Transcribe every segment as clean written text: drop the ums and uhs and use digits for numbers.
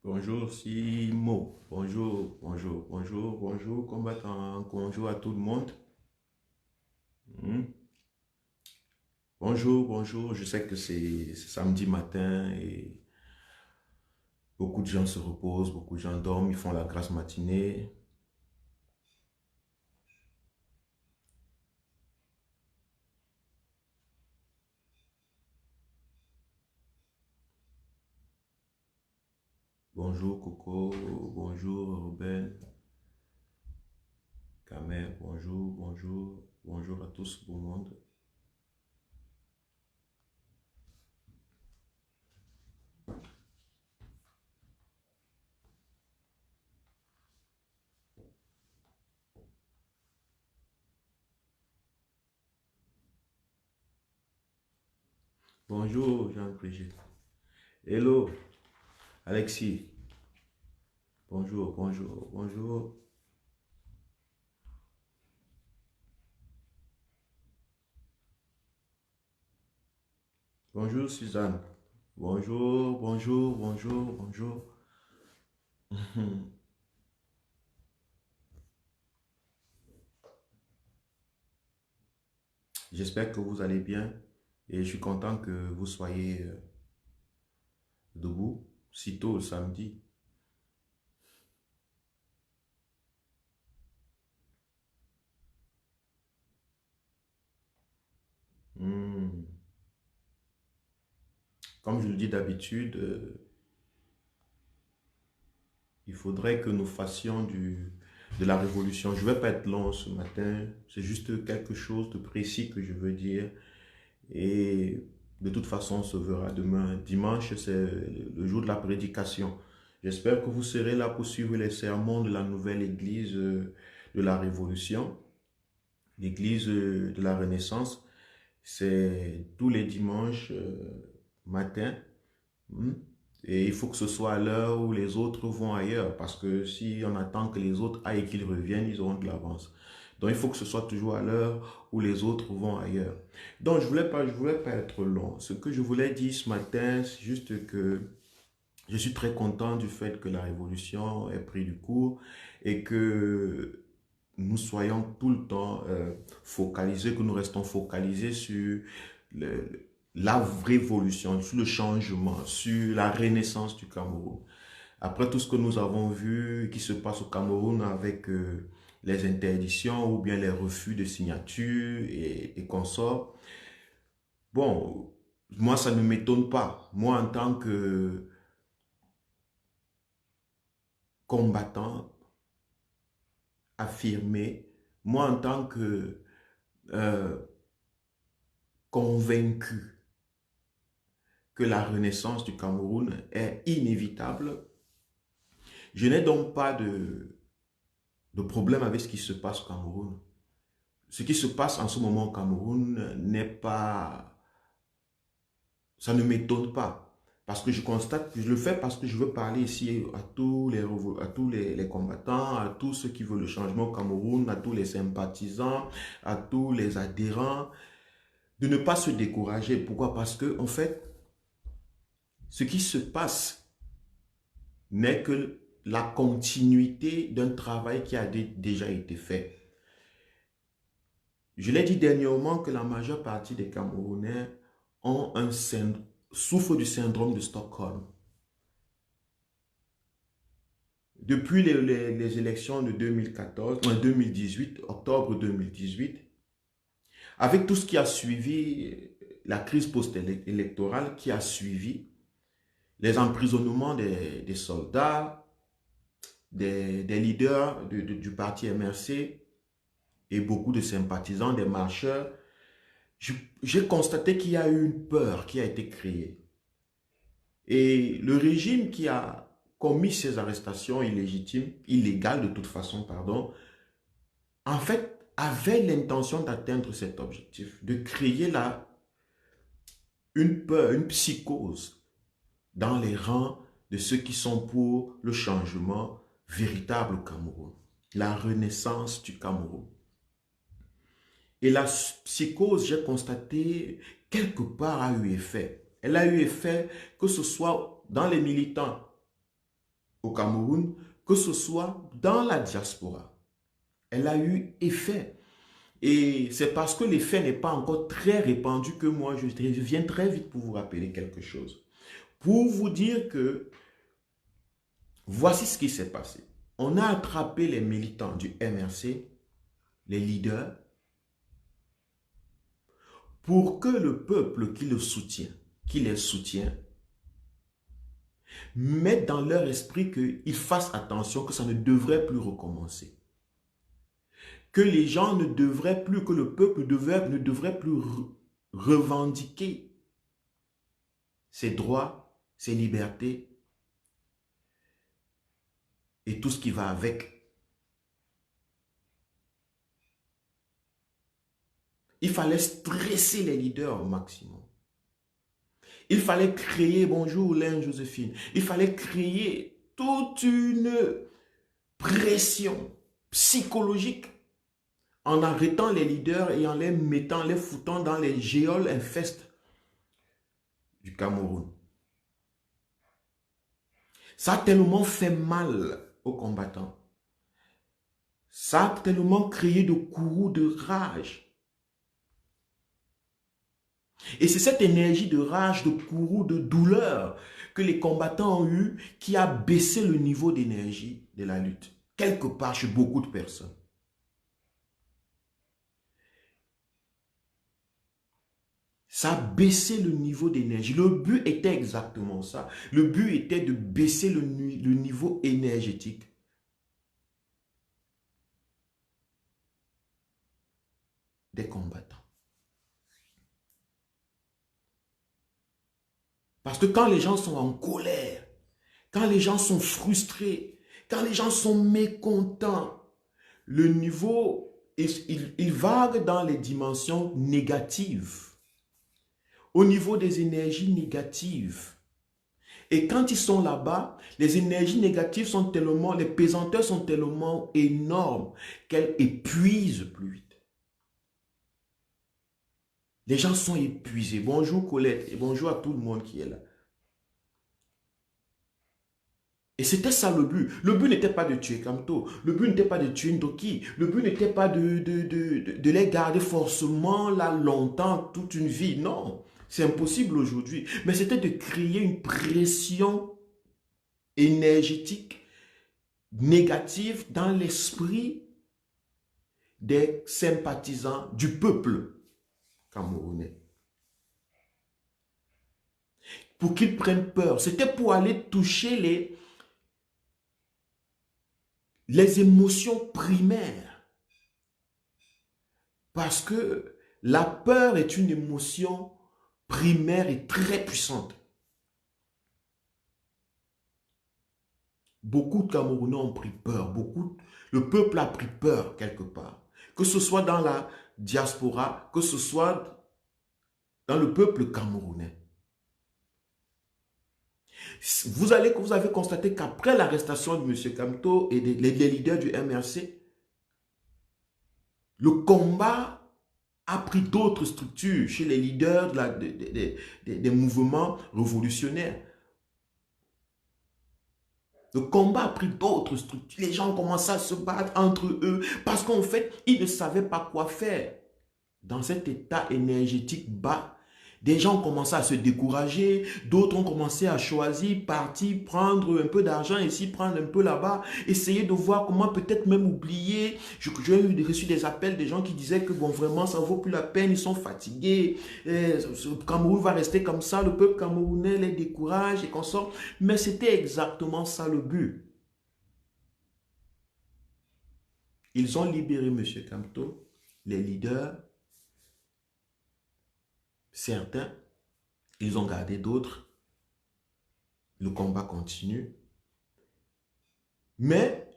Bonjour Simo, bonjour combattant, bonjour à tout le monde. Hmm. Bonjour, je sais que c'est samedi matin et beaucoup de gens se reposent, beaucoup de gens dorment, ils font la grasse matinée. Bonjour Coco, bonjour Ruben, Kamer, bonjour à tous, tout le monde. Bonjour Jean-Brigitte. Hello Alexis, bonjour. Bonjour Suzanne. Bonjour. J'espère que vous allez bien et je suis content que vous soyez debout si tôt le samedi. Hmm. Comme je le dis d'habitude, il faudrait que nous fassions de la révolution. Je ne vais pas être long ce matin, c'est juste quelque chose de précis que je veux dire. Et de toute façon, on se verra demain. Dimanche, c'est le jour de la prédication. J'espère que vous serez là pour suivre les sermons de la nouvelle église de la Révolution, l'église de la Renaissance. C'est tous les dimanches matin. Hmm. Et il faut que ce soit à l'heure où les autres vont ailleurs. Parce que si on attend que les autres aillent et qu'ils reviennent, ils auront de l'avance. Donc il faut que ce soit toujours à l'heure où les autres vont ailleurs. Donc je voulais pas être long. Ce que je voulais dire ce matin, c'est juste que je suis très content du fait que la révolution ait pris du cours et que nous soyons tout le temps focalisés, que nous restons focalisés sur la révolution, sur le changement, sur la renaissance du Cameroun. Après tout ce que nous avons vu qui se passe au Cameroun avec les interdictions ou bien les refus de signature et consorts, bon, moi ça ne m'étonne pas. Moi en tant que combattant affirmé, moi en tant que euh, convaincu que la renaissance du Cameroun est inévitable, je n'ai donc pas de problème avec ce qui se passe au Cameroun. Ce qui se passe en ce moment au Cameroun n'est pas... Ça ne m'étonne pas. Parce que je constate que je le fais parce que je veux parler ici à tous les combattants, à tous ceux qui veulent le changement au Cameroun, à tous les sympathisants, à tous les adhérents, de ne pas se décourager. Pourquoi? Parce que, en fait, ce qui se passe n'est que la continuité d'un travail qui a déjà été fait. Je l'ai dit dernièrement que la majeure partie des Camerounais souffrent du syndrome de Stockholm. Depuis les élections de 2014, 2018, octobre 2018, avec tout ce qui a suivi, la crise post-électorale qui a suivi, les emprisonnements des soldats, des leaders du parti MRC et beaucoup de sympathisants, des marcheurs, j'ai constaté qu'il y a eu une peur qui a été créée. Et le régime qui a commis ces arrestations illégitimes, illégales de toute façon, pardon, en fait, avait l'intention d'atteindre cet objectif, de créer une peur, une psychose dans les rangs de ceux qui sont pour le changement véritable au Cameroun, la renaissance du Cameroun. Et la psychose, j'ai constaté, quelque part a eu effet. Elle a eu effet que ce soit dans les militants au Cameroun, que ce soit dans la diaspora. Elle a eu effet. Et c'est parce que l'effet n'est pas encore très répandu que moi, je viens très vite pour vous rappeler quelque chose. Pour vous dire que voici ce qui s'est passé. On a attrapé les militants du MRC, les leaders, pour que le peuple qui le soutient, qui les soutient, mette dans leur esprit qu'ils fassent attention, que ça ne devrait plus recommencer. Que les gens ne devraient plus, que le peuple ne devrait plus revendiquer ses droits, ses libertés et tout ce qui va avec. Il fallait stresser les leaders au maximum. Il fallait créer, bonjour Laine Joséphine, il fallait créer toute une pression psychologique en arrêtant les leaders et en les mettant, les foutant dans les géoles infestes du Cameroun. Ça a tellement fait mal aux combattants. Ça a tellement créé de courroux de rage. Et c'est cette énergie de rage, de courroux, de douleur que les combattants ont eu qui a baissé le niveau d'énergie de la lutte. Quelque part chez beaucoup de personnes. Ça a baissé le niveau d'énergie. Le but était exactement ça. Le but était de baisser le niveau énergétique. Des combattants. Parce que quand les gens sont en colère, quand les gens sont frustrés, quand les gens sont mécontents, le niveau, il vague dans les dimensions négatives. Au niveau des énergies négatives. Et quand ils sont là-bas, les énergies négatives sont tellement, les pesanteurs sont tellement énormes qu'elles épuisent plus vite. Les gens sont épuisés. Bonjour Colette et bonjour à tout le monde qui est là. Et c'était ça le but. Le but n'était pas de tuer Kamto. Le but n'était pas de tuer Ndoki. Le but n'était pas de les garder forcément là longtemps, toute une vie. Non, c'est impossible aujourd'hui. Mais c'était de créer une pression énergétique négative dans l'esprit des sympathisants du peuple camerounais. Pour qu'ils prennent peur. C'était pour aller toucher les émotions primaires. Parce que la peur est une émotion primaire et très puissante. Beaucoup de Camerounais ont pris peur. Le peuple a pris peur quelque part. Que ce soit dans la diaspora, que ce soit dans le peuple camerounais. Vous avez constaté qu'après l'arrestation de M. Kamto et des leaders du MRC, le combat a pris d'autres structures chez les leaders des mouvements révolutionnaires. Le combat a pris d'autres structures. Les gens ont commencé à se battre entre eux parce qu'en fait, ils ne savaient pas quoi faire. Dans cet état énergétique bas, des gens ont commencé à se décourager, d'autres ont commencé à choisir, partir, prendre un peu d'argent ici, prendre un peu là-bas, essayer de voir comment peut-être même oublier. J'ai reçu des appels des gens qui disaient que bon, vraiment, ça ne vaut plus la peine, ils sont fatigués, le Cameroun va rester comme ça, le peuple camerounais les décourage et qu'on sort. Mais c'était exactement ça le but. Ils ont libéré M. Kamto, les leaders. Certains, ils ont gardé d'autres. Le combat continue. Mais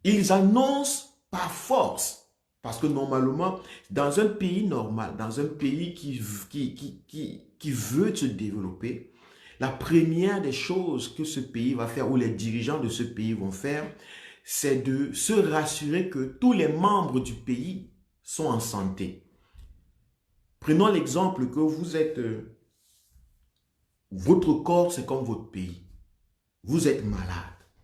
ils annoncent par force. Parce que normalement, dans un pays normal, dans un pays qui veut se développer, la première des choses que ce pays va faire, ou les dirigeants de ce pays vont faire, c'est de se rassurer que tous les membres du pays sont en santé. Prenons l'exemple que vous êtes, votre corps c'est comme votre pays. Vous êtes malade.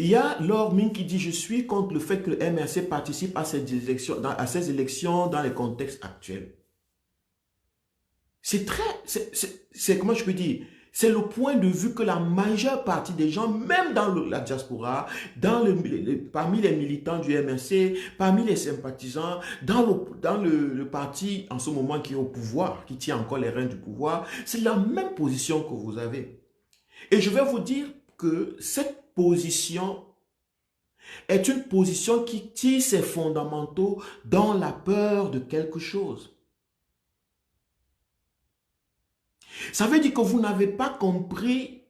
Il y a Laure Ming qui dit « Je suis contre le fait que le MRC participe à ces élections dans les contextes actuels. » C'est très... comment je peux dire? C'est le point de vue que la majeure partie des gens, même dans la diaspora, parmi les militants du MRC, parmi les sympathisants, dans le parti en ce moment qui est au pouvoir, qui tient encore les rênes du pouvoir, c'est la même position que vous avez. Et je vais vous dire que cette position est une position qui tire ses fondamentaux dans la peur de quelque chose. Ça veut dire que vous n'avez pas compris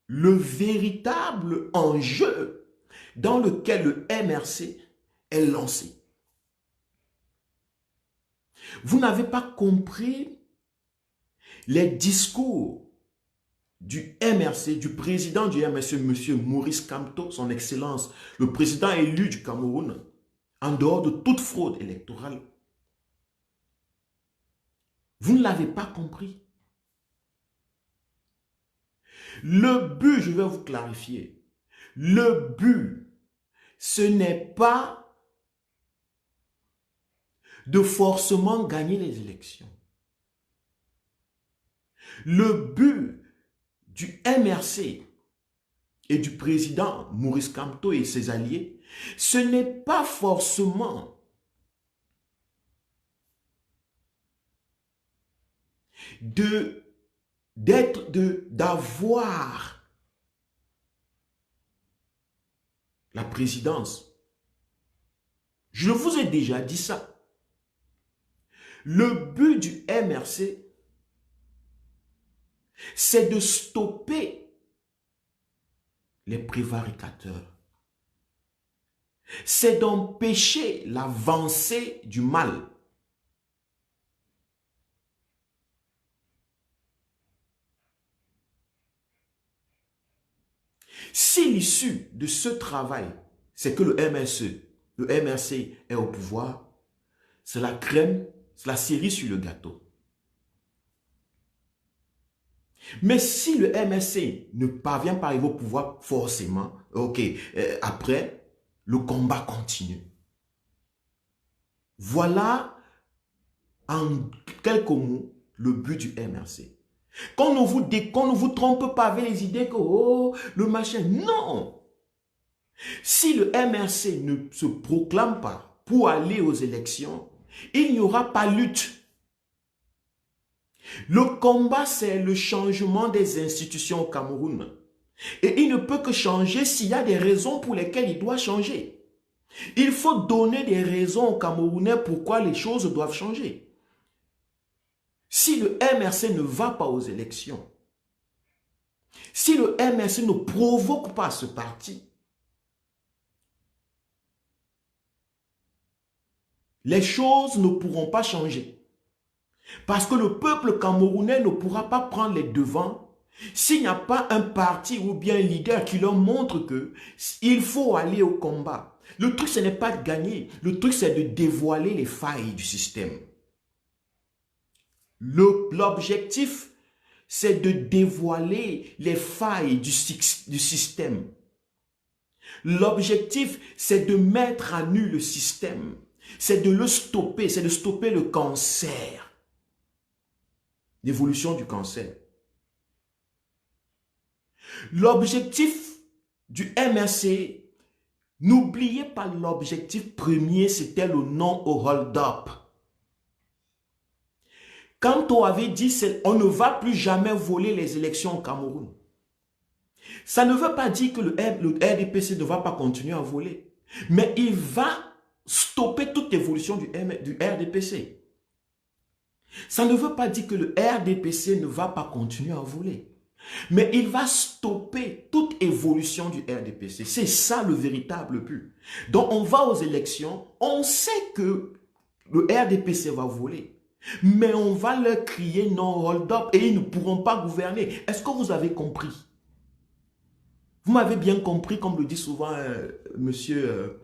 le véritable enjeu dans lequel le MRC est lancé. Vous n'avez pas compris les discours du MRC, du président du MRC, M. Maurice Kamto, son excellence, le président élu du Cameroun, en dehors de toute fraude électorale. Vous ne l'avez pas compris. Le but, je vais vous clarifier, le but, ce n'est pas de forcément gagner les élections. Le but du MRC et du président Maurice Kamto et ses alliés, ce n'est pas forcément d'avoir la présidence. Je vous ai déjà dit ça. Le but du MRC, c'est de stopper les prévaricateurs. C'est d'empêcher l'avancée du mal. Si l'issue de ce travail, c'est que le MRC est au pouvoir, c'est la crème, c'est la cerise sur le gâteau. Mais si le MRC ne parvient pas à arriver au pouvoir forcément, ok, après, le combat continue. Voilà, en quelques mots, le but du MRC. Qu'on ne vous trompe pas avec les idées que, oh, le machin, non. Si le MRC ne se proclame pas pour aller aux élections, il n'y aura pas lutte. Le combat, c'est le changement des institutions au Cameroun. Et il ne peut que changer s'il y a des raisons pour lesquelles il doit changer. Il faut donner des raisons aux Camerounais pourquoi les choses doivent changer. Si le MRC ne va pas aux élections, si le MRC ne provoque pas ce parti, les choses ne pourront pas changer. Parce que le peuple camerounais ne pourra pas prendre les devants s'il n'y a pas un parti ou bien un leader qui leur montre qu'il faut aller au combat. Le truc, ce n'est pas de gagner. Le truc, c'est de dévoiler les failles du système. L'objectif, c'est de dévoiler les failles du système. L'objectif, c'est de mettre à nu le système. C'est de le stopper, c'est de stopper le cancer. L'évolution du cancer. L'objectif du MRC, n'oubliez pas l'objectif premier, c'était le non au hold-up. Quand on avait dit on ne va plus jamais voler les élections au Cameroun, ça ne veut pas dire que le RDPC ne va pas continuer à voler, mais il va stopper toute évolution du RDPC. Ça ne veut pas dire que le RDPC ne va pas continuer à voler, mais il va stopper toute évolution du RDPC. C'est ça le véritable but. Donc on va aux élections, on sait que le RDPC va voler. Mais on va leur crier non hold-up et ils ne pourront pas gouverner. Est-ce que vous avez compris? Vous m'avez bien compris, comme le dit souvent monsieur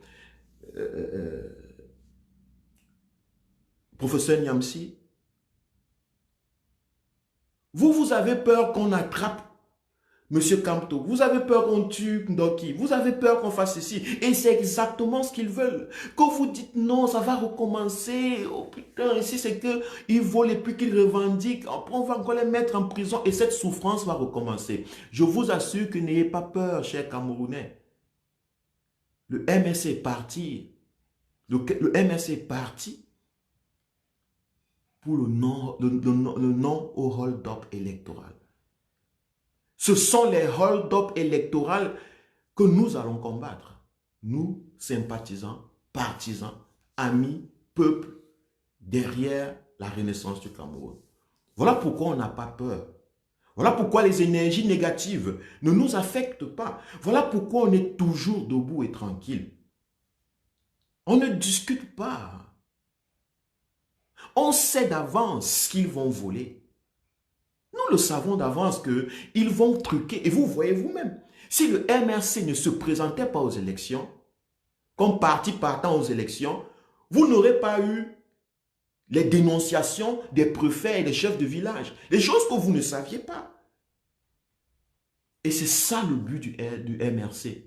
professeur Niamsi. Vous avez peur qu'on attrape Monsieur Kamto, vous avez peur qu'on tue Ndoki, vous avez peur qu'on fasse ceci. Et c'est exactement ce qu'ils veulent. Quand vous dites non, ça va recommencer. Oh putain, ici c'est qu'ils volent et puis qu'ils revendiquent. Après, on va encore les mettre en prison et cette souffrance va recommencer. Je vous assure que n'ayez pas peur, chers Camerounais. Le MSC est parti. Le MSC est parti pour le non au hold-up électoral. Ce sont les hold-up électoraux que nous allons combattre. Nous, sympathisants, partisans, amis, peuple, derrière la renaissance du Cameroun. Voilà pourquoi on n'a pas peur. Voilà pourquoi les énergies négatives ne nous affectent pas. Voilà pourquoi on est toujours debout et tranquille. On ne discute pas. On sait d'avance qu'ils vont voler. Nous le savons d'avance qu'ils vont truquer. Et vous voyez vous-même, si le MRC ne se présentait pas aux élections, comme parti partant aux élections, vous n'aurez pas eu les dénonciations des préfets et des chefs de village. Les choses que vous ne saviez pas. Et c'est ça le but du MRC.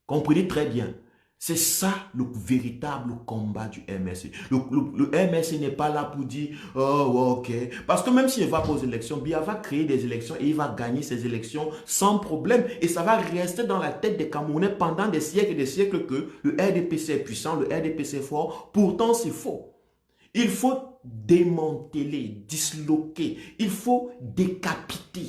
Comprenez très bien. C'est ça le véritable combat du MRC. Le MRC n'est pas là pour dire « Oh, ok ». Parce que même s'il ne va pas aux élections, Biya va créer des élections et il va gagner ces élections sans problème. Et ça va rester dans la tête des Camerounais pendant des siècles et des siècles que le RDPC est puissant, le RDPC est fort. Pourtant, c'est faux. Il faut démanteler, disloquer. Il faut décapiter.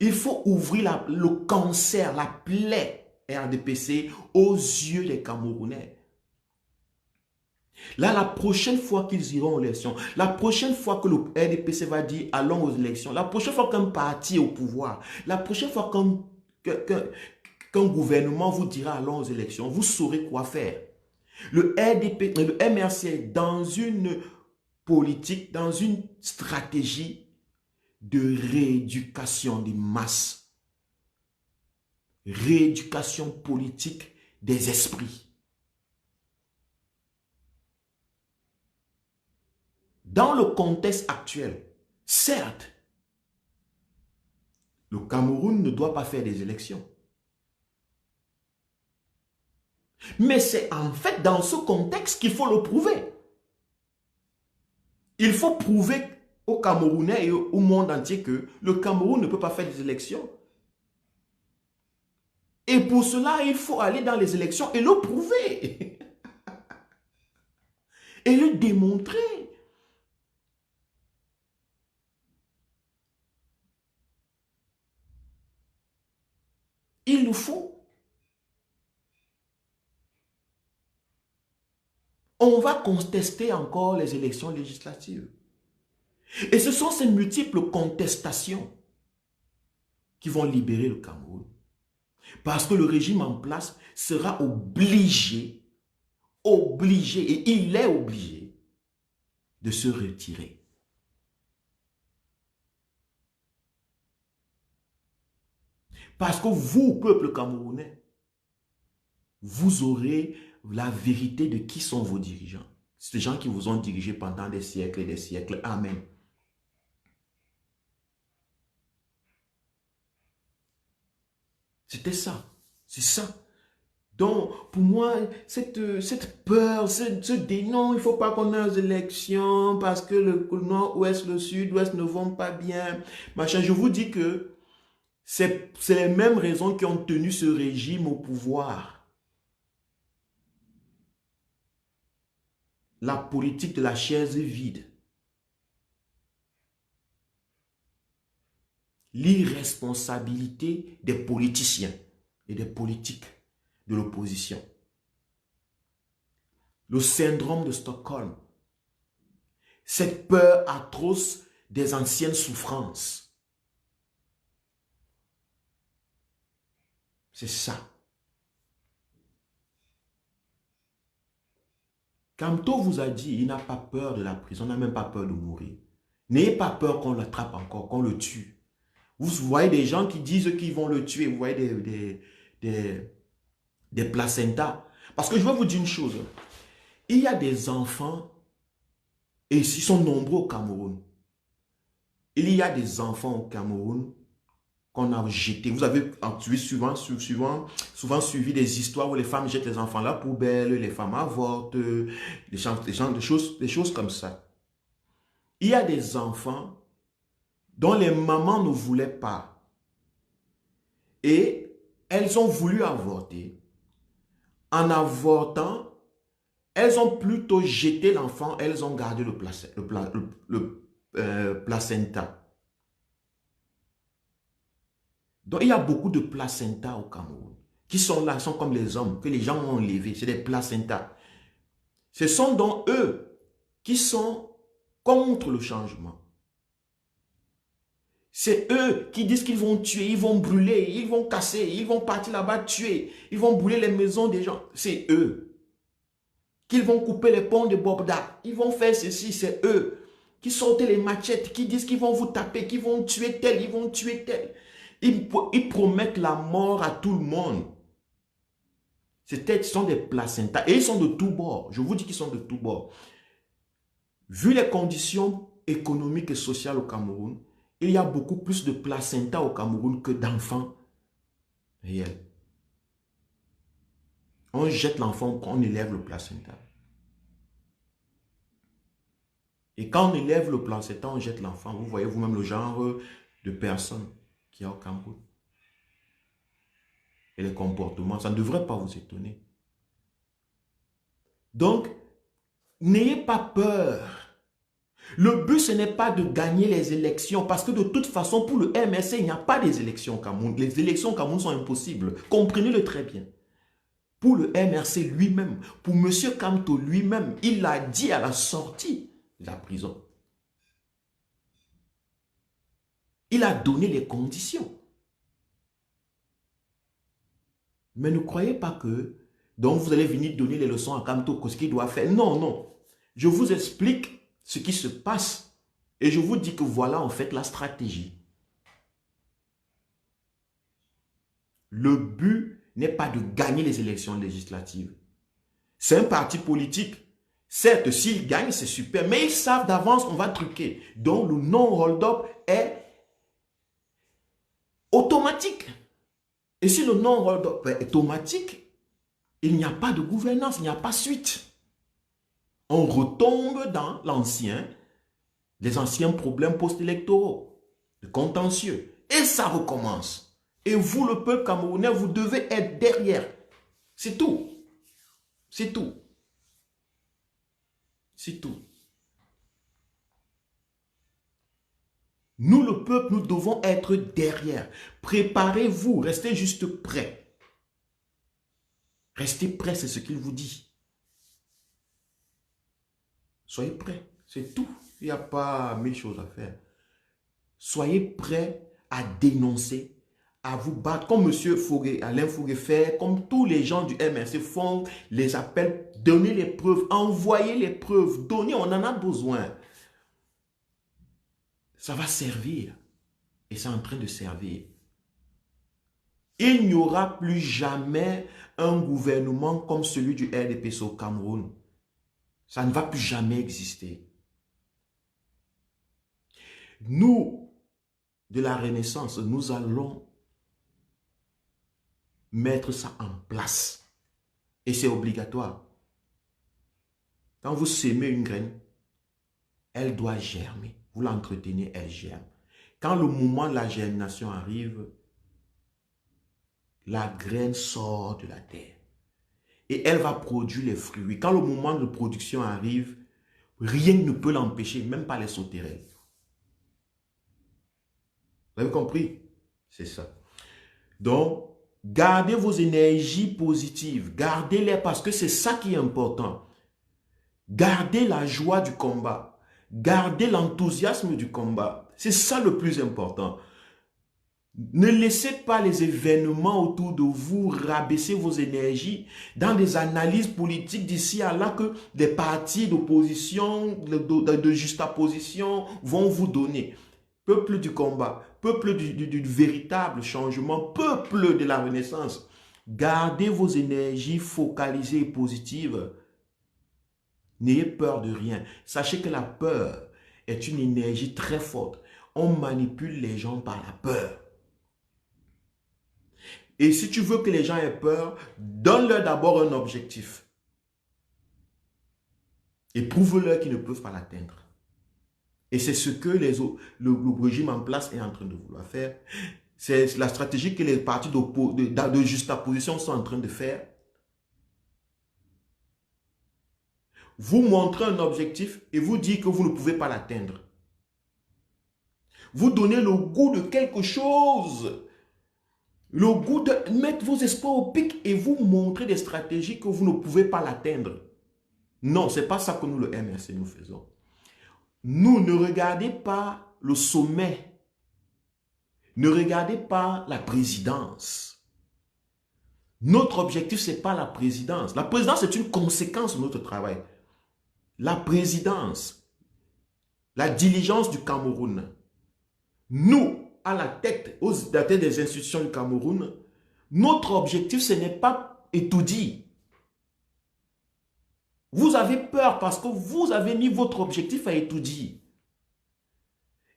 Il faut ouvrir le cancer, la plaie RDPC aux yeux des Camerounais. Là, la prochaine fois qu'ils iront aux élections, la prochaine fois que le RDPC va dire allons aux élections, la prochaine fois qu'un parti est au pouvoir, la prochaine fois qu'un gouvernement vous dira allons aux élections, vous saurez quoi faire. Le MRC dans une politique, dans une stratégie de rééducation des masses. Rééducation politique des esprits. Dans le contexte actuel, certes, le Cameroun ne doit pas faire des élections. Mais c'est en fait dans ce contexte qu'il faut le prouver. Il faut prouver aux Camerounais et au monde entier que le Cameroun ne peut pas faire des élections. Et pour cela, il faut aller dans les élections et le prouver. Et le démontrer. Il le faut. On va contester encore les élections législatives. Et ce sont ces multiples contestations qui vont libérer le Cameroun. Parce que le régime en place sera obligé, et il est obligé, de se retirer. Parce que vous, peuple camerounais, vous aurez la vérité de qui sont vos dirigeants. Ces gens qui vous ont dirigé pendant des siècles et des siècles. Amen. C'était ça. C'est ça. Donc, pour moi, cette peur, ce dénon, il ne faut pas qu'on ait aux élections parce que le nord-ouest, le sud-ouest ne vont pas bien. Machin, je vous dis que c'est les mêmes raisons qui ont tenu ce régime au pouvoir. La politique de la chaise vide. L'irresponsabilité des politiciens et des politiques de l'opposition. Le syndrome de Stockholm. Cette peur atroce des anciennes souffrances. C'est ça. Kamto vous a dit, il n'a pas peur de la prison, il n'a même pas peur de mourir. N'ayez pas peur qu'on l'attrape encore, qu'on le tue. Vous voyez des gens qui disent qu'ils vont le tuer. Vous voyez des placentas. Parce que je vais vous dire une chose. Il y a des enfants, et ils sont nombreux au Cameroun. Il y a des enfants au Cameroun qu'on a jetés. Vous avez souvent suivi des histoires où les femmes jettent les enfants à la poubelle, les femmes avortent, des choses comme ça. Il y a des enfants dont les mamans ne voulaient pas. Et elles ont voulu avorter. En avortant, elles ont plutôt jeté l'enfant, elles ont gardé le placenta. Donc, il y a beaucoup de placentas au Cameroun qui sont là, sont comme les hommes, que les gens ont enlevés. C'est des placentas. Ce sont donc eux qui sont contre le changement. C'est eux qui disent qu'ils vont tuer, ils vont brûler, ils vont casser, ils vont partir là-bas tuer, ils vont brûler les maisons des gens. C'est eux. Qu'ils vont couper les ponts de Bobda, ils vont faire ceci, c'est eux. Qui sortent les machettes, qui disent qu'ils vont vous taper, qu'ils vont tuer tel, ils vont tuer tel. Ils promettent la mort à tout le monde. Ce sont des placentas. Et ils sont de tous bords. Je vous dis qu'ils sont de tous bords. Vu les conditions économiques et sociales au Cameroun, il y a beaucoup plus de placentas au Cameroun que d'enfants réels. On jette l'enfant, on élève le placenta. Et quand on élève le placenta, on jette l'enfant. Vous voyez vous-même le genre de personnes qu'il y a au Cameroun. Et les comportements, ça ne devrait pas vous étonner. Donc, n'ayez pas peur. Le but, ce n'est pas de gagner les élections, parce que de toute façon, pour le MRC, il n'y a pas des élections au Cameroun. Les élections au Cameroun sont impossibles. Comprenez-le très bien. Pour le MRC lui-même, pour M. Kamto lui-même, il l'a dit à la sortie de la prison. Il a donné les conditions. Mais ne croyez pas que, donc vous allez venir donner les leçons à Kamto, ce qu'il doit faire. Non, non. Je vous explique ce qui se passe. Et je vous dis que voilà en fait la stratégie. Le but n'est pas de gagner les élections législatives. C'est un parti politique. Certes, s'ils gagnent, c'est super, mais ils savent d'avance qu'on va truquer. Donc le non-hold-up est automatique. Et si le non-hold-up est automatique, il n'y a pas de gouvernance, il n'y a pas suite. On retombe dans les anciens problèmes post-électoraux, de contentieux. Et ça recommence. Et vous, le peuple camerounais, vous devez être derrière. C'est tout. C'est tout. C'est tout. Nous, le peuple, nous devons être derrière. Préparez-vous, restez juste prêts. Restez prêts, c'est ce qu'il vous dit. Soyez prêts, c'est tout. Il n'y a pas mille choses à faire. Soyez prêts à dénoncer, à vous battre, comme M. Fougué, Alain Fougué fait, comme tous les gens du MRC font les appels, donnez les preuves, envoyez les preuves, donnez, on en a besoin. Ça va servir. Et c'est en train de servir. Il n'y aura plus jamais un gouvernement comme celui du RDPC au Cameroun. Ça ne va plus jamais exister. Nous, de la Renaissance, nous allons mettre ça en place. Et c'est obligatoire. Quand vous semez une graine, elle doit germer. Vous l'entretenez, elle germe. Quand le moment de la germination arrive, la graine sort de la terre. Et elle va produire les fruits. Quand le moment de production arrive, rien ne peut l'empêcher, même pas les sauterelles. Vous avez compris? C'est ça. Donc, gardez vos énergies positives. Gardez-les parce que c'est ça qui est important. Gardez la joie du combat. Gardez l'enthousiasme du combat. C'est ça le plus important. Ne laissez pas les événements autour de vous rabaisser vos énergies dans des analyses politiques d'ici à là que des partis d'opposition, de juxtaposition vont vous donner. Peuple du combat, peuple du véritable changement, peuple de la Renaissance, gardez vos énergies focalisées et positives. N'ayez peur de rien. Sachez que la peur est une énergie très forte. On manipule les gens par la peur. Et si tu veux que les gens aient peur, donne-leur d'abord un objectif. Et prouve-leur qu'ils ne peuvent pas l'atteindre. Et c'est ce que le régime en place est en train de vouloir faire. C'est la stratégie que les partis de juxtaposition sont en train de faire. Vous montrez un objectif et vous dites que vous ne pouvez pas l'atteindre. Vous donnez le goût de quelque chose. Le goût de mettre vos espoirs au pic et vous montrer des stratégies que vous ne pouvez pas l'atteindre. Non, ce n'est pas ça que nous, le MRC, nous faisons. Nous, ne regardez pas le sommet. Ne regardez pas la présidence. Notre objectif, ce n'est pas la présidence. La présidence est une conséquence de notre travail. La présidence, la diligence du Cameroun. Nous, à la tête des institutions du Cameroun, notre objectif, ce n'est pas étudier. Vous avez peur parce que vous avez mis votre objectif à étudier.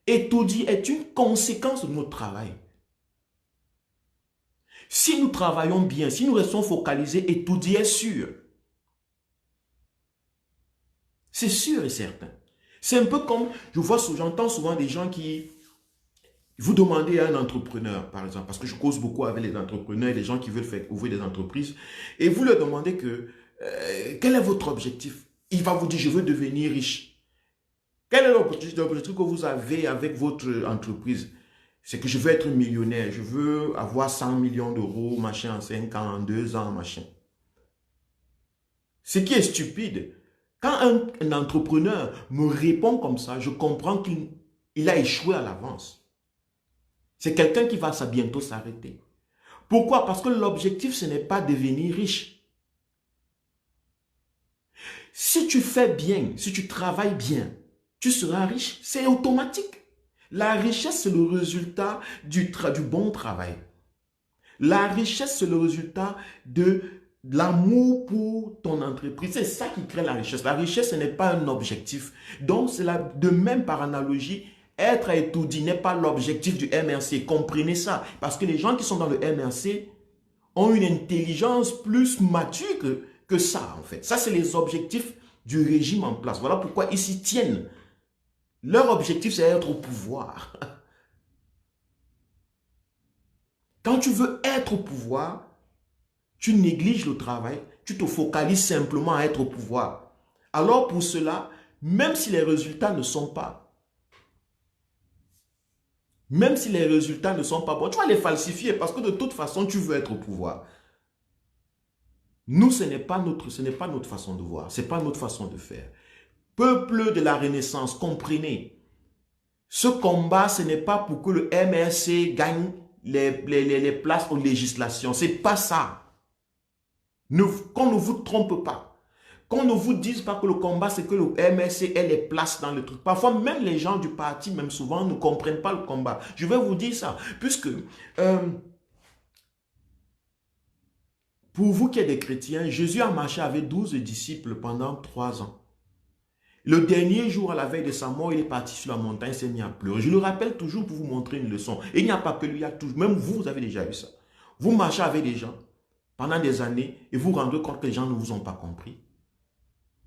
Étudier est une conséquence de notre travail. Si nous travaillons bien, si nous restons focalisés, étudier est sûr. C'est sûr et certain. C'est un peu comme, j'entends souvent des gens qui, vous demandez à un entrepreneur, par exemple, parce que je cause beaucoup avec les entrepreneurs et les gens qui veulent faire ouvrir des entreprises, et vous leur demandez que, quel est votre objectif? Il va vous dire, je veux devenir riche. Quel est l'objectif que vous avez avec votre entreprise? C'est que je veux être millionnaire, je veux avoir 100 millions d'euros, machin, en 5 ans, en 2 ans, machin. Ce qui est stupide, quand un entrepreneur me répond comme ça, je comprends qu'il a échoué à l'avance. C'est quelqu'un qui va bientôt s'arrêter. Pourquoi? Parce que l'objectif, ce n'est pas devenir riche. Si tu fais bien, si tu travailles bien, tu seras riche. C'est automatique. La richesse, c'est le résultat du bon travail. La richesse, c'est le résultat de l'amour pour ton entreprise. C'est ça qui crée la richesse. La richesse, ce n'est pas un objectif. Donc, c'est de même par analogie, être à étudier n'est pas l'objectif du MRC. Comprenez ça. Parce que les gens qui sont dans le MRC ont une intelligence plus mature que ça, en fait. Ça, c'est les objectifs du régime en place. Voilà pourquoi ils s'y tiennent. Leur objectif, c'est être au pouvoir. Quand tu veux être au pouvoir, tu négliges le travail, tu te focalises simplement à être au pouvoir. Alors pour cela, même si les résultats ne sont pas, bons, tu vas les falsifier parce que de toute façon, tu veux être au pouvoir. Nous, ce n'est pas notre façon de voir, ce n'est pas notre façon de faire. Peuple de la Renaissance, comprenez, ce combat, ce n'est pas pour que le MRC gagne les places aux législations. Ce n'est pas ça. Qu'on ne vous trompe pas. Qu'on ne vous dise pas que le combat, c'est que le MRC ait les places dans le truc. Parfois, même les gens du parti, même souvent, ne comprennent pas le combat. Je vais vous dire ça. Puisque, pour vous qui êtes des chrétiens, Jésus a marché avec 12 disciples pendant 3 ans. Le dernier jour, à la veille de sa mort, il est parti sur la montagne, il s'est mis à pleurer. Je le rappelle toujours pour vous montrer une leçon. Et il n'y a pas que lui, il y a toujours, même vous avez déjà vu ça. Vous marchez avec des gens pendant des années et vous vous rendez compte que les gens ne vous ont pas compris.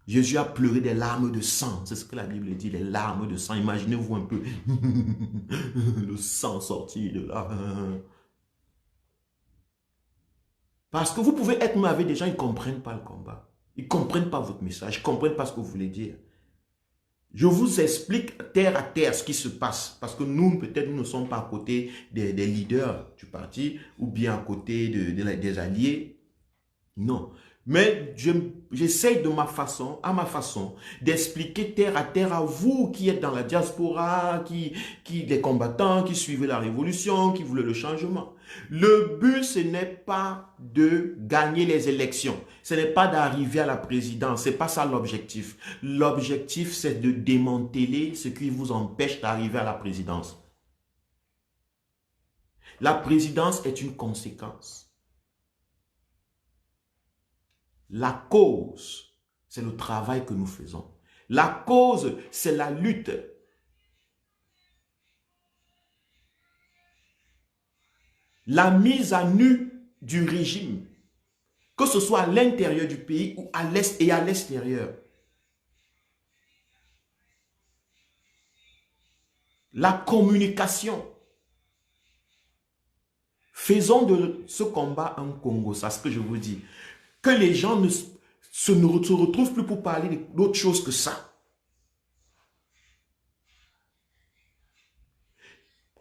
Jésus a pleuré des larmes de sang. C'est ce que la Bible dit, les larmes de sang. Imaginez-vous un peu le sang sorti de là. Parce que vous pouvez être même avec des gens, ils ne comprennent pas le combat. Ils ne comprennent pas votre message, ils ne comprennent pas ce que vous voulez dire. Je vous explique terre à terre ce qui se passe. Parce que nous, peut-être, nous ne sommes pas à côté des leaders du parti ou bien à côté des alliés. Non. Mais j'essaye à ma façon, d'expliquer terre à terre à vous qui êtes dans la diaspora, les combattants, qui suivaient la révolution, qui voulaient le changement. Le but, ce n'est pas de gagner les élections. Ce n'est pas d'arriver à la présidence. Ce n'est pas ça l'objectif. L'objectif, c'est de démanteler ce qui vous empêche d'arriver à la présidence. La présidence est une conséquence. La cause, c'est le travail que nous faisons. La cause, c'est la lutte. La mise à nu du régime, que ce soit à l'intérieur du pays ou à l'est et à l'extérieur. La communication. Faisons de ce combat un Congo, c'est ce que je vous dis. Que les gens ne se retrouvent plus pour parler d'autre chose que ça.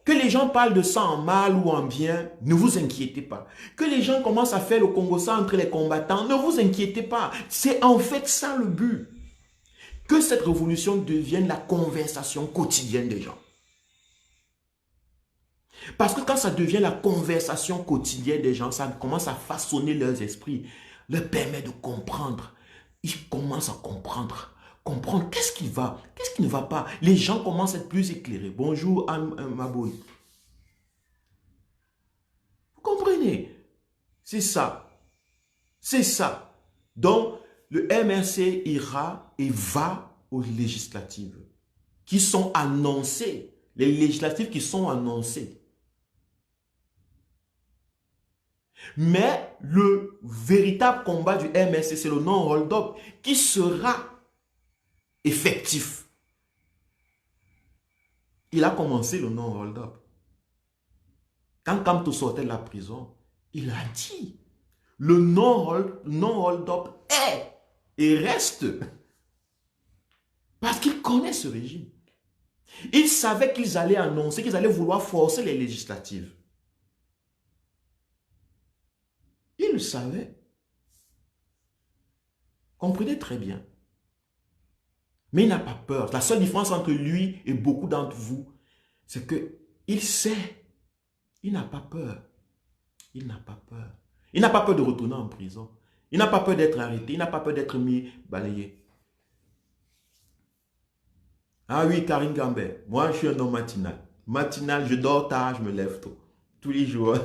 Que les gens parlent de ça en mal ou en bien, ne vous inquiétez pas. Que les gens commencent à faire le Congo ça entre les combattants, ne vous inquiétez pas. C'est en fait ça le but. Que cette révolution devienne la conversation quotidienne des gens. Parce que quand ça devient la conversation quotidienne des gens, ça commence à façonner leurs esprits, leur permet de comprendre. Ils commencent à comprendre. Comprendre qu'est-ce qui va, qu'est-ce qui ne va pas. Les gens commencent à être plus éclairés. Bonjour Anne Maboy. Vous comprenez? C'est ça. C'est ça. Donc, le MRC ira et va aux législatives qui sont annoncées. Les législatives qui sont annoncées. Mais le véritable combat du MRC, c'est le non-hold-up qui sera effectif. Il a commencé le non-hold-up. Quand Kamto sortait de la prison, il a dit, le non-hold-up est et reste. Parce qu'il connaît ce régime. Il savait qu'ils allaient annoncer, qu'ils allaient vouloir forcer les législatives. Il le savait. Comprenez très bien. Mais il n'a pas peur. La seule différence entre lui et beaucoup d'entre vous, c'est qu'il sait. Il n'a pas peur. Il n'a pas peur. Il n'a pas peur de retourner en prison. Il n'a pas peur d'être arrêté. Il n'a pas peur d'être mis, balayé. Ah oui, Karine Gambert. Moi, je suis un homme matinal. Matinal, je dors tard, je me lève tôt. Tous les jours.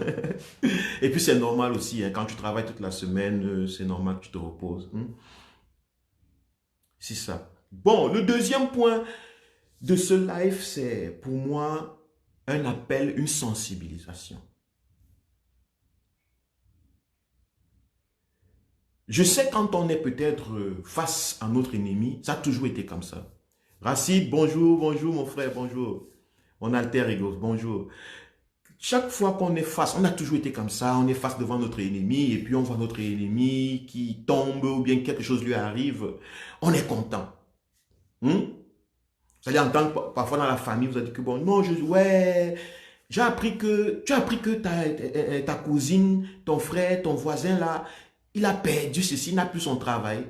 Et puis c'est normal aussi. Hein, quand tu travailles toute la semaine, c'est normal que tu te reposes. C'est ça. Bon, le deuxième point de ce live, c'est pour moi un appel, une sensibilisation. Je sais quand on est peut-être face à notre ennemi, ça a toujours été comme ça. Racide, bonjour, bonjour mon frère, bonjour. Mon alter ego, bonjour. Chaque fois qu'on est face, on a toujours été comme ça, on est face devant notre ennemi et puis on voit notre ennemi qui tombe ou bien quelque chose lui arrive, on est content. Vous allez entendre parfois dans la famille, vous allez dire que bon, non, ouais, j'ai appris que, tu as appris que ta cousine, ton frère, ton voisin là, il a perdu ceci, il n'a plus son travail.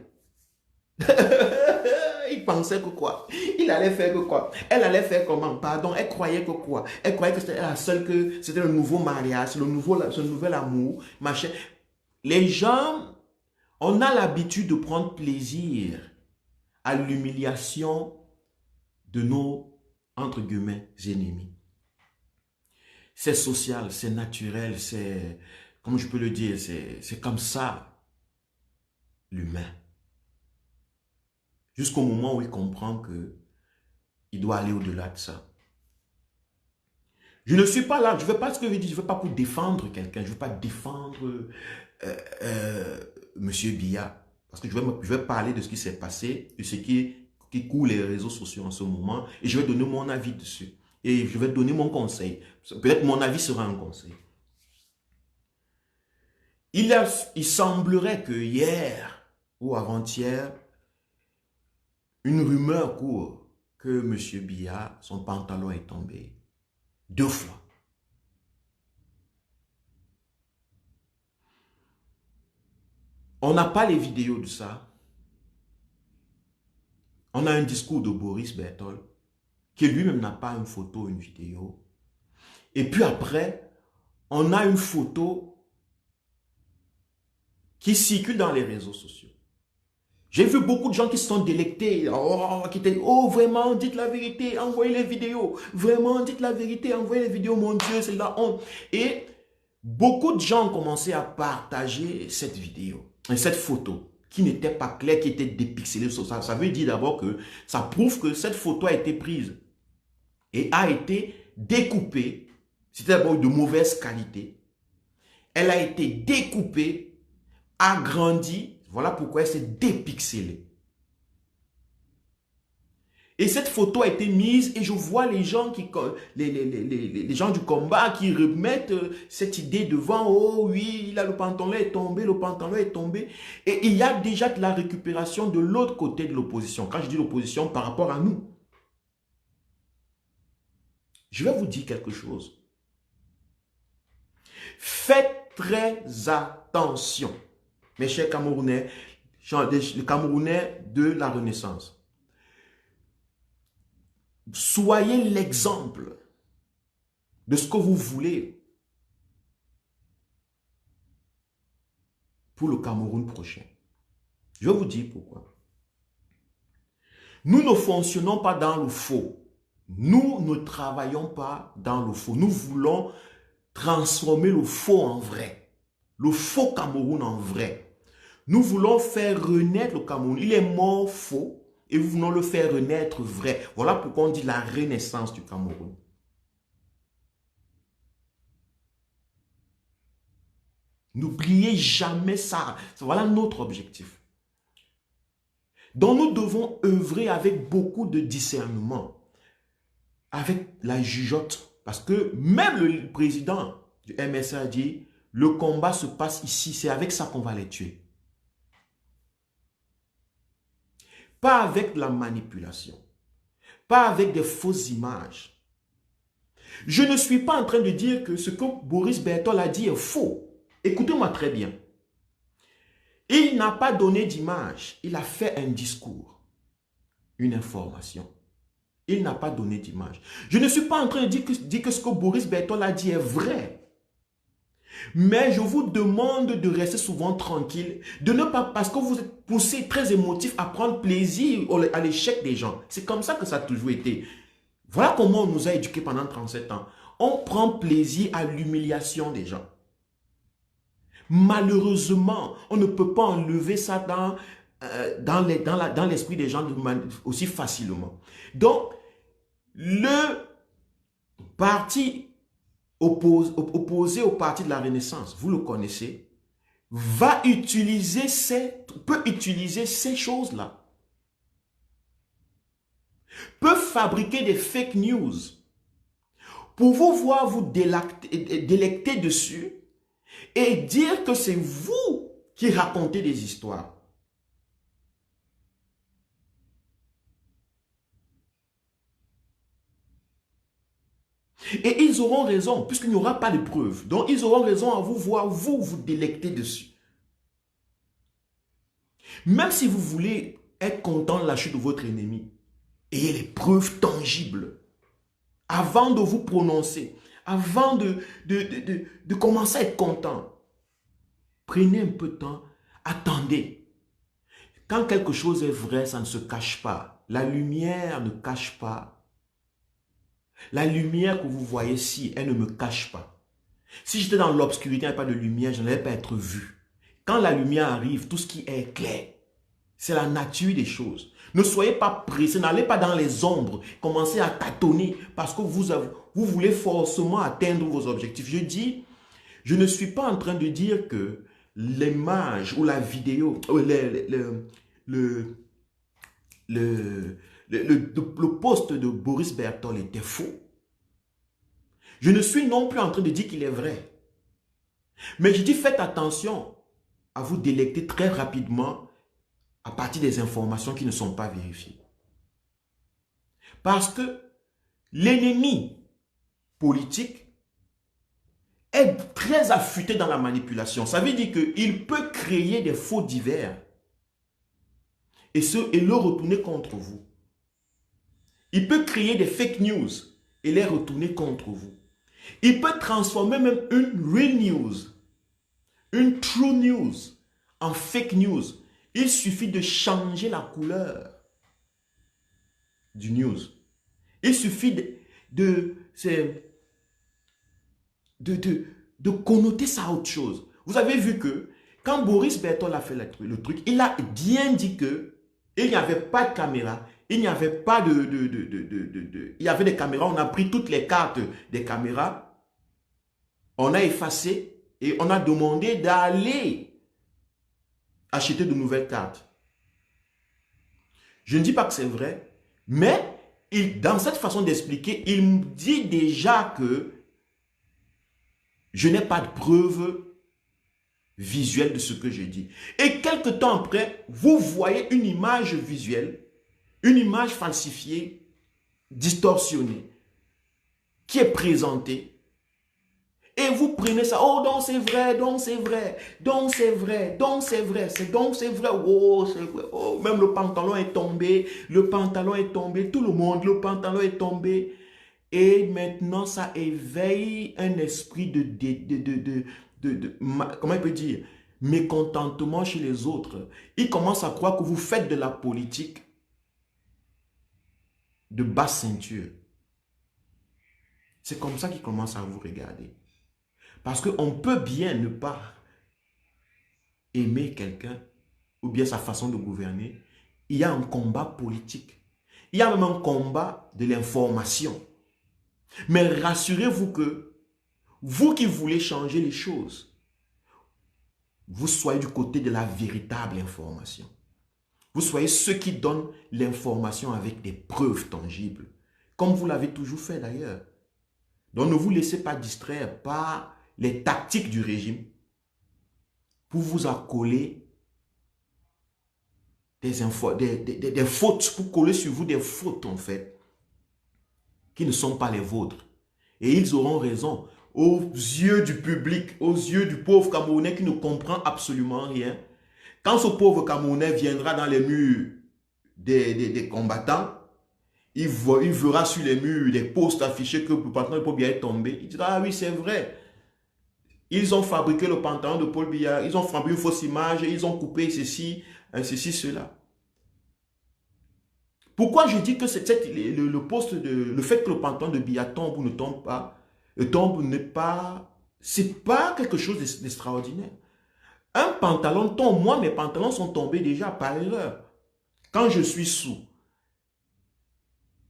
Il pensait que quoi? Il allait faire que quoi? Elle allait faire comment? Pardon, elle croyait que quoi? Elle croyait que c'était la seule, que c'était le nouveau mariage, le nouvel amour, machin. Les gens, on a l'habitude de prendre plaisir à l'humiliation de nos, entre guillemets, ennemis. C'est social, c'est naturel, c'est, comment je peux le dire, c'est comme ça, l'humain. Jusqu'au moment où il comprend que il doit aller au-delà de ça. Je ne suis pas là, je ne veux pas ce que je dis, je ne veux pas pour défendre quelqu'un, je ne veux pas défendre Monsieur Biya. Parce que je vais parler de ce qui s'est passé, de ce qui coule les réseaux sociaux en ce moment, et je vais donner mon avis dessus. Et je vais donner mon conseil. Peut-être mon avis sera un conseil. Il semblerait que hier ou avant-hier, une rumeur court que M. Biya, son pantalon est tombé 2 fois. On n'a pas les vidéos de ça. On a un discours de Boris Berthold qui lui-même n'a pas une photo, une vidéo. Et puis après, on a une photo qui circule dans les réseaux sociaux. J'ai vu beaucoup de gens qui se sont délectés, qui étaient, oh vraiment, dites la vérité, envoyez les vidéos, vraiment, dites la vérité, envoyez les vidéos, mon Dieu, c'est la honte. Et beaucoup de gens ont commencé à partager cette vidéo, cette photo, qui n'était pas claire, qui était dépixelée. Ça veut dire d'abord que ça prouve que cette photo a été prise et a été découpée, c'était d'abord de mauvaise qualité. Elle a été découpée, agrandie. Voilà pourquoi elle s'est dépixelée. Et cette photo a été mise et je vois les gens, les gens du combat qui remettent cette idée devant. Oh oui, là le pantalon est tombé, le pantalon est tombé. Et il y a déjà de la récupération de l'autre côté de l'opposition. Quand je dis l'opposition, par rapport à nous. Je vais vous dire quelque chose. Faites très attention, mes chers Camerounais, les Camerounais de la Renaissance. Soyez l'exemple de ce que vous voulez pour le Cameroun prochain. Je vais vous dire pourquoi. Nous ne fonctionnons pas dans le faux. Nous ne travaillons pas dans le faux. Nous voulons transformer le faux en vrai. Le faux Cameroun en vrai. Nous voulons faire renaître le Cameroun. Il est mort faux. Et nous voulons le faire renaître vrai. Voilà pourquoi on dit la renaissance du Cameroun. N'oubliez jamais ça. Voilà notre objectif. Donc nous devons œuvrer avec beaucoup de discernement. Avec la jugeote. Parce que même le président du MSA a dit, le combat se passe ici. C'est avec ça qu'on va les tuer. Pas avec la manipulation. Pas avec des fausses images. Je ne suis pas en train de dire que ce que Boris Berthold a dit est faux. Écoutez-moi très bien. Il n'a pas donné d'image. Il a fait un discours. Une information. Il n'a pas donné d'image. Je ne suis pas en train de dire que ce que Boris Berthold a dit est vrai. Mais je vous demande de rester souvent tranquille, de ne pas, parce que vous êtes poussé très émotif à prendre plaisir à l'échec des gens. C'est comme ça que ça a toujours été. Voilà comment on nous a éduqués pendant 37 ans. On prend plaisir à l'humiliation des gens. Malheureusement, on ne peut pas enlever ça dans l'esprit des gens aussi facilement. Donc, le parti opposé au parti de la Renaissance, vous le connaissez, peut utiliser ces choses-là. Peut fabriquer des fake news pour vous voir vous délecter dessus et dire que c'est vous qui racontez des histoires. Et ils auront raison, puisqu'il n'y aura pas de preuves. Donc, ils auront raison à vous voir, vous délecter dessus. Même si vous voulez être content de la chute de votre ennemi, ayez les preuves tangibles. Avant de vous prononcer, avant de commencer à être content, prenez un peu de temps, attendez. Quand quelque chose est vrai, ça ne se cache pas. La lumière ne cache pas. La lumière que vous voyez ici, elle ne me cache pas. Si j'étais dans l'obscurité, il n'y avait pas de lumière, je n'allais pas être vu. Quand la lumière arrive, tout ce qui est clair, c'est la nature des choses. Ne soyez pas pressés, n'allez pas dans les ombres, commencez à tâtonner parce que vous voulez forcément atteindre vos objectifs. Je dis, je ne suis pas en train de dire que l'image ou la vidéo, le poste de Boris Berthold était faux. Je ne suis non plus en train de dire qu'il est vrai. Mais je dis faites attention à vous délecter très rapidement à partir des informations qui ne sont pas vérifiées. Parce que l'ennemi politique est très affûté dans la manipulation. Ça veut dire qu'il peut créer des faux divers et le retourner contre vous. Il peut créer des fake news et les retourner contre vous. Il peut transformer même une real news, une true news en fake news. Il suffit de changer la couleur du news. Il suffit de connoter ça à autre chose. Vous avez vu que quand Boris Berthold a fait le truc, il a bien dit que il n'y avait pas de caméra, il n'y avait pas il y avait des caméras, on a pris toutes les cartes des caméras, on a effacé Et on a demandé d'aller acheter de nouvelles cartes. Je ne dis pas que c'est vrai, mais dans cette façon d'expliquer, il me dit déjà que je n'ai pas de preuve visuelle de ce que je dis. Et quelque temps après, vous voyez une image visuelle, une image falsifiée, distorsionnée, qui est présentée. Et vous prenez ça, oh donc c'est vrai, donc c'est vrai, donc c'est vrai, donc c'est vrai, donc c'est vrai, oh c'est vrai, oh même le pantalon est tombé, tout le monde, le pantalon est tombé. Et maintenant ça éveille un esprit comment il peut dire, mécontentement chez les autres. Ils commencent à croire que vous faites de la politique de basse ceinture. C'est comme ça qu'ils commencent à vous regarder. Parce qu'on peut bien ne pas aimer quelqu'un ou bien sa façon de gouverner. Il y a un combat politique. Il y a même un combat de l'information. Mais rassurez-vous que vous qui voulez changer les choses, vous soyez du côté de la véritable information. Vous soyez ceux qui donnent l'information avec des preuves tangibles. Comme vous l'avez toujours fait d'ailleurs. Donc ne vous laissez pas distraire par les tactiques du régime pour vous accoler des fautes, pour coller sur vous des fautes en fait, qui ne sont pas les vôtres. Et ils auront raison. Aux yeux du public, aux yeux du pauvre Camerounais qui ne comprend absolument rien, quand ce pauvre Camerounais viendra dans les murs des combattants, il verra sur les murs des postes affichés que le pantalon de Paul Biya est tombé. Il dira, ah oui, c'est vrai. Ils ont fabriqué le pantalon de Paul Biya, ils ont fabriqué une fausse image, ils ont coupé ceci, cela. Pourquoi je dis que le fait que le pantalon de Biya tombe ou ne tombe pas, c'est pas quelque chose d'extraordinaire. Un pantalon tombe, moi mes pantalons sont tombés déjà par erreur. Quand je suis sous,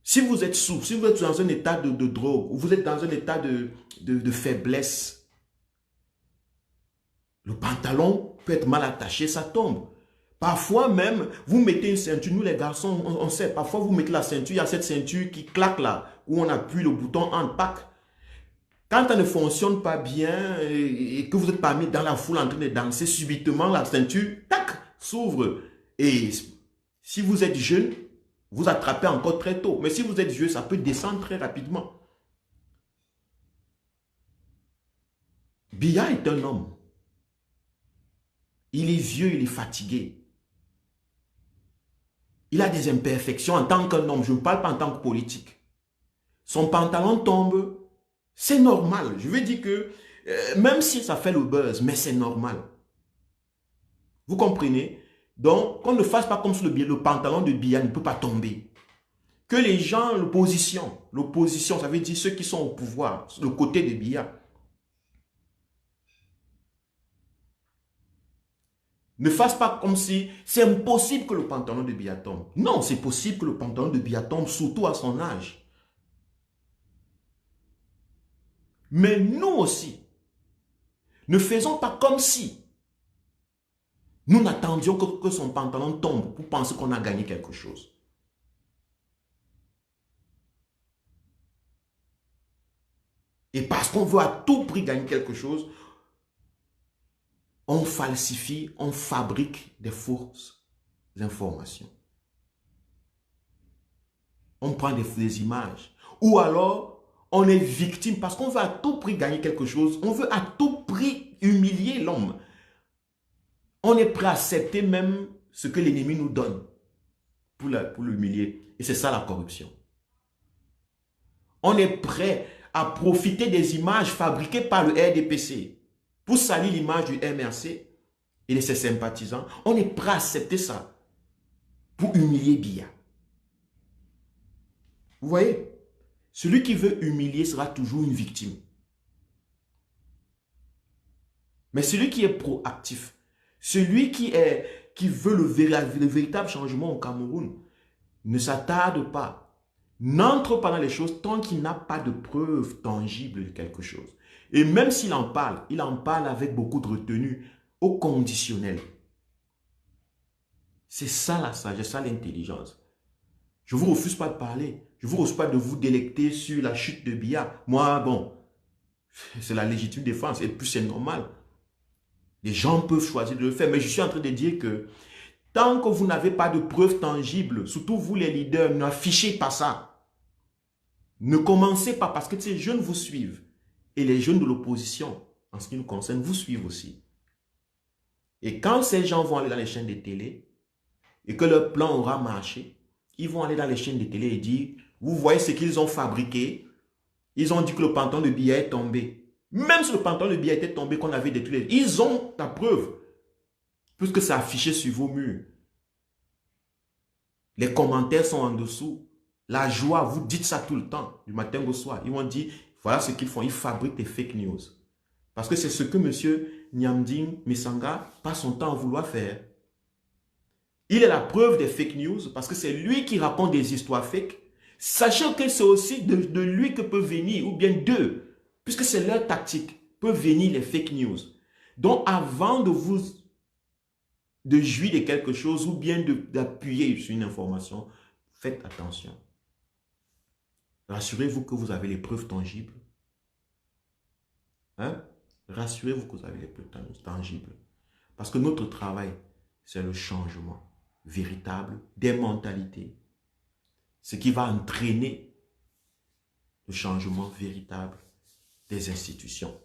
si vous êtes sous, si vous êtes dans un état de drogue, ou vous êtes dans un état de faiblesse, le pantalon peut être mal attaché, ça tombe. Parfois même, vous mettez une ceinture, nous les garçons, on sait, parfois vous mettez la ceinture, il y a cette ceinture qui claque là, où on appuie le bouton en pack. Quand ça ne fonctionne pas bien et que vous êtes parmi dans la foule en train de danser, subitement la ceinture, tac, s'ouvre. Et si vous êtes jeune, vous attrapez encore très tôt. Mais si vous êtes vieux, ça peut descendre très rapidement. Biya est un homme. Il est vieux, il est fatigué. Il a des imperfections en tant qu'un homme. Je ne parle pas en tant que politique. Son pantalon tombe. C'est normal. Je veux dire que même si ça fait le buzz, mais c'est normal. Vous comprenez? Donc, qu'on ne fasse pas comme si le pantalon de Biya ne peut pas tomber. Que les gens, l'opposition, ça veut dire ceux qui sont au pouvoir, le côté de Biya, ne fasse pas comme si c'est impossible que le pantalon de Biya tombe. Non, c'est possible que le pantalon de Biya tombe, surtout à son âge. Mais nous aussi, ne faisons pas comme si nous n'attendions que son pantalon tombe pour penser qu'on a gagné quelque chose. Et parce qu'on veut à tout prix gagner quelque chose, on falsifie, on fabrique des fausses informations. On prend des images. Ou alors, on est victime parce qu'on veut à tout prix gagner quelque chose. On veut à tout prix humilier l'homme. On est prêt à accepter même ce que l'ennemi nous donne pour l'humilier. Et c'est ça la corruption. On est prêt à profiter des images fabriquées par le RDPC pour salir l'image du MRC et de ses sympathisants. On est prêt à accepter ça pour humilier Biya. Vous voyez? Celui qui veut humilier sera toujours une victime. Mais celui qui est proactif, celui qui veut le véritable changement au Cameroun, ne s'attarde pas, n'entre pas dans les choses tant qu'il n'a pas de preuves tangibles de quelque chose. Et même s'il en parle, il en parle avec beaucoup de retenue, au conditionnel. C'est ça la sagesse, ça l'intelligence. Je ne vous refuse pas de parler. Je ne vous refuse pas de vous délecter sur la chute de Biya. Moi, bon, c'est la légitime défense. Et puis c'est normal. Les gens peuvent choisir de le faire. Mais je suis en train de dire que tant que vous n'avez pas de preuves tangibles, surtout vous les leaders, n'affichez pas ça. Ne commencez pas parce que ces jeunes vous suivent. Et les jeunes de l'opposition, en ce qui nous concerne, vous suivent aussi. Et quand ces gens vont aller dans les chaînes de télé et que leur plan aura marché, ils vont aller dans les chaînes de télé et dire, vous voyez ce qu'ils ont fabriqué. Ils ont dit que le pantalon de Biya est tombé. Même si le pantalon de Biya était tombé, qu'on avait détruit, ils ont la preuve. Puisque c'est affiché sur vos murs. Les commentaires sont en dessous. La joie, vous dites ça tout le temps, du matin au soir. Ils vont dire, voilà ce qu'ils font, ils fabriquent des fake news. Parce que c'est ce que M. Nyamding Misanga passe son temps à vouloir faire. Il est la preuve des fake news parce que c'est lui qui raconte des histoires fake. Sachant que c'est aussi de lui que peut venir, ou bien d'eux, puisque c'est leur tactique, peut venir les fake news. Donc avant de jouir de quelque chose ou bien d'appuyer sur une information, faites attention. Rassurez-vous que vous avez les preuves tangibles. Hein? Rassurez-vous que vous avez les preuves tangibles. Parce que notre travail, c'est le changement véritable des mentalités. Ce qui va entraîner le changement véritable des institutions.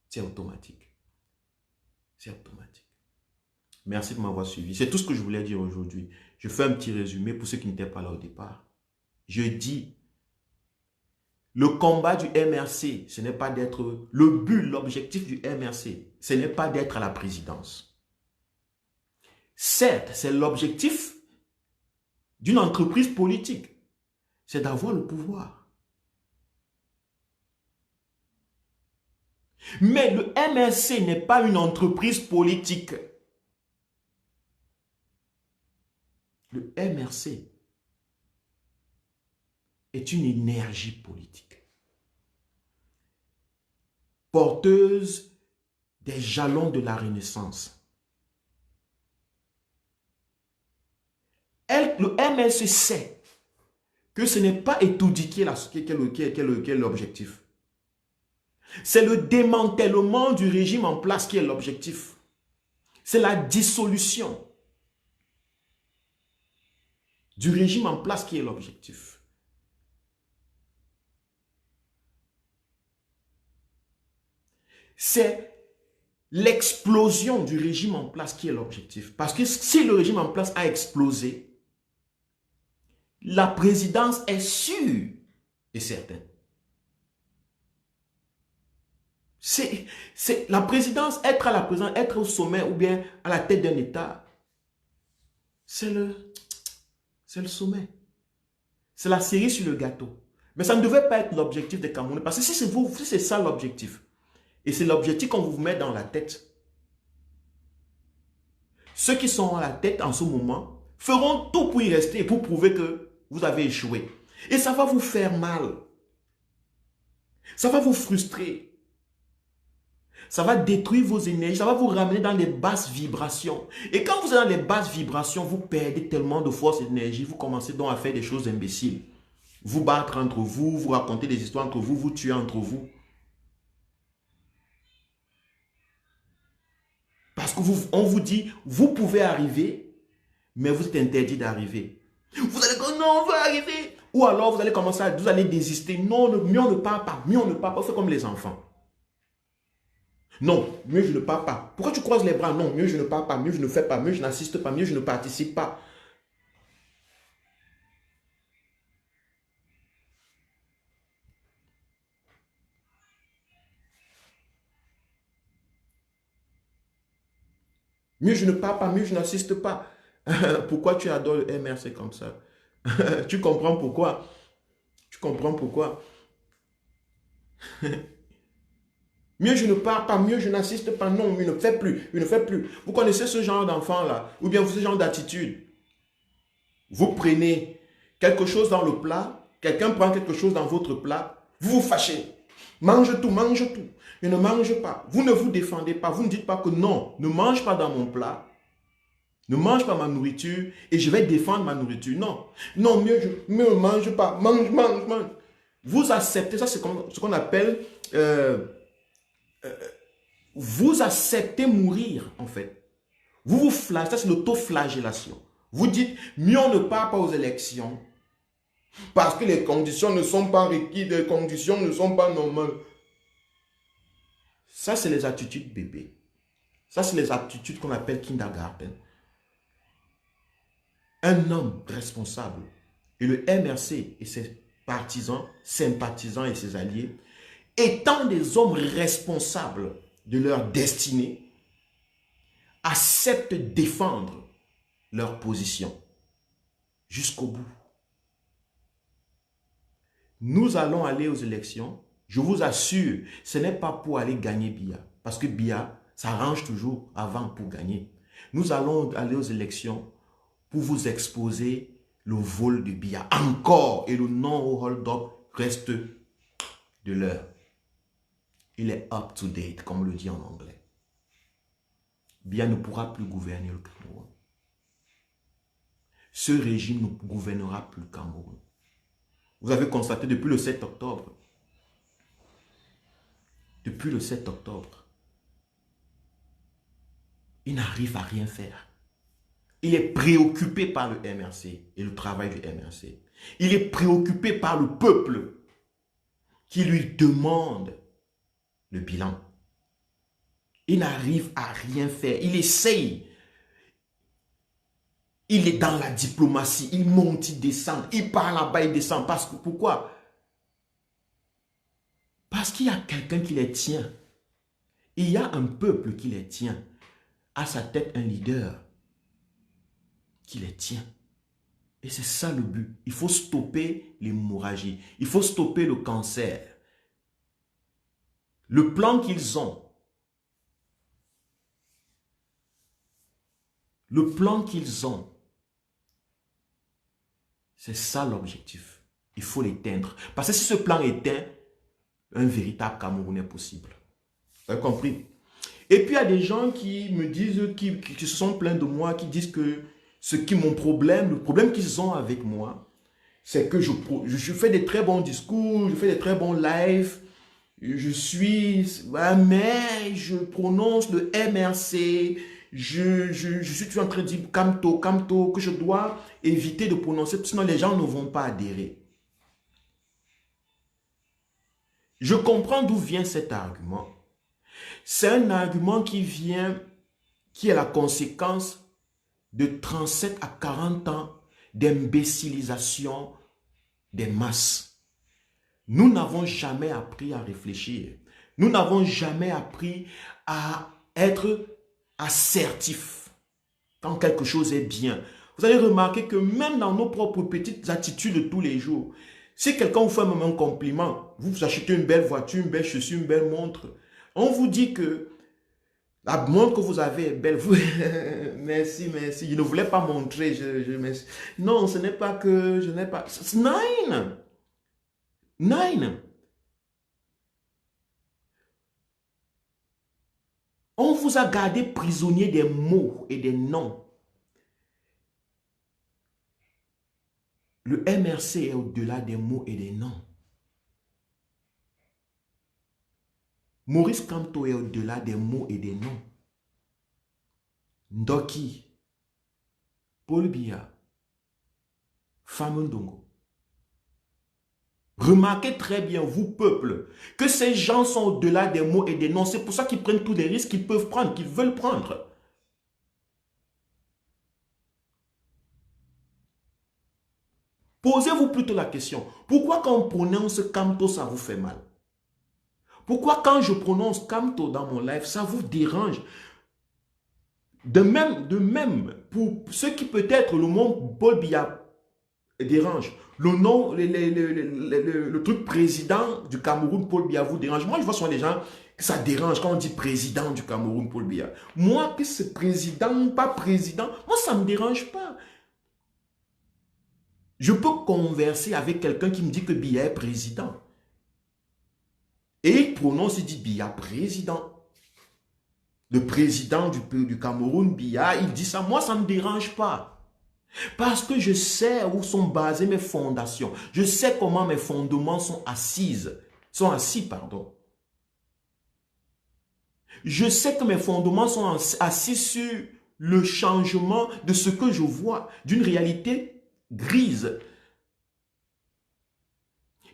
C'est automatique. C'est automatique. Merci de m'avoir suivi. C'est tout ce que je voulais dire aujourd'hui. Je fais un petit résumé pour ceux qui n'étaient pas là au départ. Je dis, le combat du MRC, ce n'est pas d'être le but, l'objectif du MRC, ce n'est pas d'être à la présidence. Certes, c'est l'objectif d'une entreprise politique, c'est d'avoir le pouvoir. Mais le MRC n'est pas une entreprise politique. Le MRC est une énergie politique, porteuse des jalons de la Renaissance. Le MRC sait que ce n'est pas étudier qui est l'objectif. C'est le démantèlement du régime en place qui est l'objectif. C'est la dissolution du régime en place qui est l'objectif. C'est l'explosion du régime en place qui est l'objectif. Parce que si le régime en place a explosé, la présidence est sûre et certaine. C'est la présidence, être à la présidence, être au sommet ou bien à la tête d'un État, c'est le sommet. C'est la cerise sur le gâteau. Mais ça ne devait pas être l'objectif des Camerounais. Parce que si c'est ça l'objectif, et c'est l'objectif qu'on vous met dans la tête, ceux qui sont à la tête en ce moment feront tout pour y rester et pour prouver que vous avez échoué. Et ça va vous faire mal. Ça va vous frustrer. Ça va détruire vos énergies, ça va vous ramener dans les basses vibrations. Et quand vous êtes dans les basses vibrations, vous perdez tellement de force et d'énergie, vous commencez donc à faire des choses imbéciles. Vous battre entre vous, vous raconter des histoires entre vous, vous tuer entre vous. Parce qu'on vous dit, vous pouvez arriver, mais vous êtes interdit d'arriver. Vous allez dire, non, on veut arriver. Ou alors vous allez commencer à, vous allez désister. Non, mieux on ne parle pas, mieux on ne parle pas. C'est comme les enfants. Non, mieux je ne parle pas. Pourquoi tu croises les bras? Non, mieux je ne parle pas, mieux je ne fais pas, mieux je n'assiste pas, mieux je ne participe pas. Mieux je ne parle pas, mieux je n'assiste pas. Pourquoi tu adores le MRC comme ça? Tu comprends pourquoi? Tu comprends pourquoi? Mieux je ne parle pas, mieux je n'assiste pas. Non, il ne fait plus, il ne fait plus. Vous connaissez ce genre d'enfant-là, ou bien ce genre d'attitude. Vous prenez quelque chose dans le plat, quelqu'un prend quelque chose dans votre plat, vous vous fâchez. Mange tout, mange tout. Je ne mange pas. Vous ne vous défendez pas. Vous ne dites pas que non, ne mange pas dans mon plat. Ne mange pas ma nourriture et je vais défendre ma nourriture. Non, non, mieux je ne mange pas. Mange, mange, mange. Vous acceptez, ça c'est ce qu'on appelle, vous acceptez mourir en fait. Vous vous flagellez, ça c'est l'autoflagellation. Vous dites, mieux on ne part pas aux élections parce que les conditions ne sont pas requises, les conditions ne sont pas normales. Ça c'est les attitudes bébés. Ça c'est les attitudes qu'on appelle kindergarten. Un homme responsable et le MRC et ses partisans, sympathisants et ses alliés, étant des hommes responsables de leur destinée, acceptent défendre leur position jusqu'au bout. Nous allons aller aux élections. Je vous assure, ce n'est pas pour aller gagner Biya. Parce que Biya s'arrange toujours avant pour gagner. Nous allons aller aux élections pour vous exposer le vol de Biya. Encore, et le nom au hold-up reste de l'heure. Il est up to date, comme on le dit en anglais. Biya ne pourra plus gouverner le Cameroun. Ce régime ne gouvernera plus le Cameroun. Vous avez constaté depuis le 7 octobre. Depuis le 7 octobre. Il n'arrive à rien faire. Il est préoccupé par le MRC et le travail du MRC. Il est préoccupé par le peuple qui lui demande le bilan. Il n'arrive à rien faire. Il essaye. Il est dans la diplomatie. Il monte, il descend. Il part là-bas, il descend. Parce que, pourquoi? Parce qu'il y a quelqu'un qui les tient. Il y a un peuple qui les tient. À sa tête, un leader qui les tient. Et c'est ça le but. Il faut stopper l'hémorragie. Il faut stopper le cancer. Le plan qu'ils ont. Le plan qu'ils ont. C'est ça l'objectif. Il faut l'éteindre. Parce que si ce plan est éteint, un véritable Cameroun est possible. Vous avez compris? Et puis il y a des gens qui me disent, qui se sont plaints de moi, qui disent que ce qui est mon problème, le problème qu'ils ont avec moi, c'est que je fais des très bons discours, je fais des très bons lives, mais je prononce le MRC, je suis toujours en train de dire Kamto, Kamto, que je dois éviter de prononcer, sinon les gens ne vont pas adhérer. Je comprends d'où vient cet argument. C'est un argument qui est la conséquence de 37 à 40 ans d'imbécilisation des masses. Nous n'avons jamais appris à réfléchir. Nous n'avons jamais appris à être assertif quand quelque chose est bien. Vous allez remarquer que même dans nos propres petites attitudes de tous les jours, si quelqu'un vous fait même un compliment, vous achetez une belle voiture, une belle chaussure, une belle montre, on vous dit que la montre que vous avez est belle. Merci, merci. Je ne voulais pas montrer. Non, ce n'est pas que je n'ai pas... Nine. Nine. On vous a gardé prisonnier des mots et des noms. Le MRC est au-delà des mots et des noms. Maurice Kamto est au-delà des mots et des noms. Ndoki, Paul Biya, Famundongo. Remarquez très bien, vous peuple, que ces gens sont au-delà des mots et des noms. C'est pour ça qu'ils prennent tous les risques qu'ils peuvent prendre, qu'ils veulent prendre. Posez-vous plutôt la question, pourquoi quand on prononce Kamto, ça vous fait mal? Pourquoi quand je prononce Kamto dans mon live, ça vous dérange? De même, pour ceux qui peut-être le nom Paul Biya dérange, le nom, le truc président du Cameroun, Paul Biya, vous dérange. Moi, je vois souvent des gens que ça dérange quand on dit président du Cameroun, Paul Biya. Moi, que c'est président, pas président, moi, ça ne me dérange pas. Je peux converser avec quelqu'un qui me dit que Biya est président. Et il prononce, il dit Biya président. Le président du Cameroun, Biya, il dit ça. Moi, ça ne me dérange pas. Parce que je sais où sont basées mes fondations. Je sais comment mes fondements sont assis. Je sais que mes fondements sont assis sur le changement de ce que je vois, d'une réalité grise.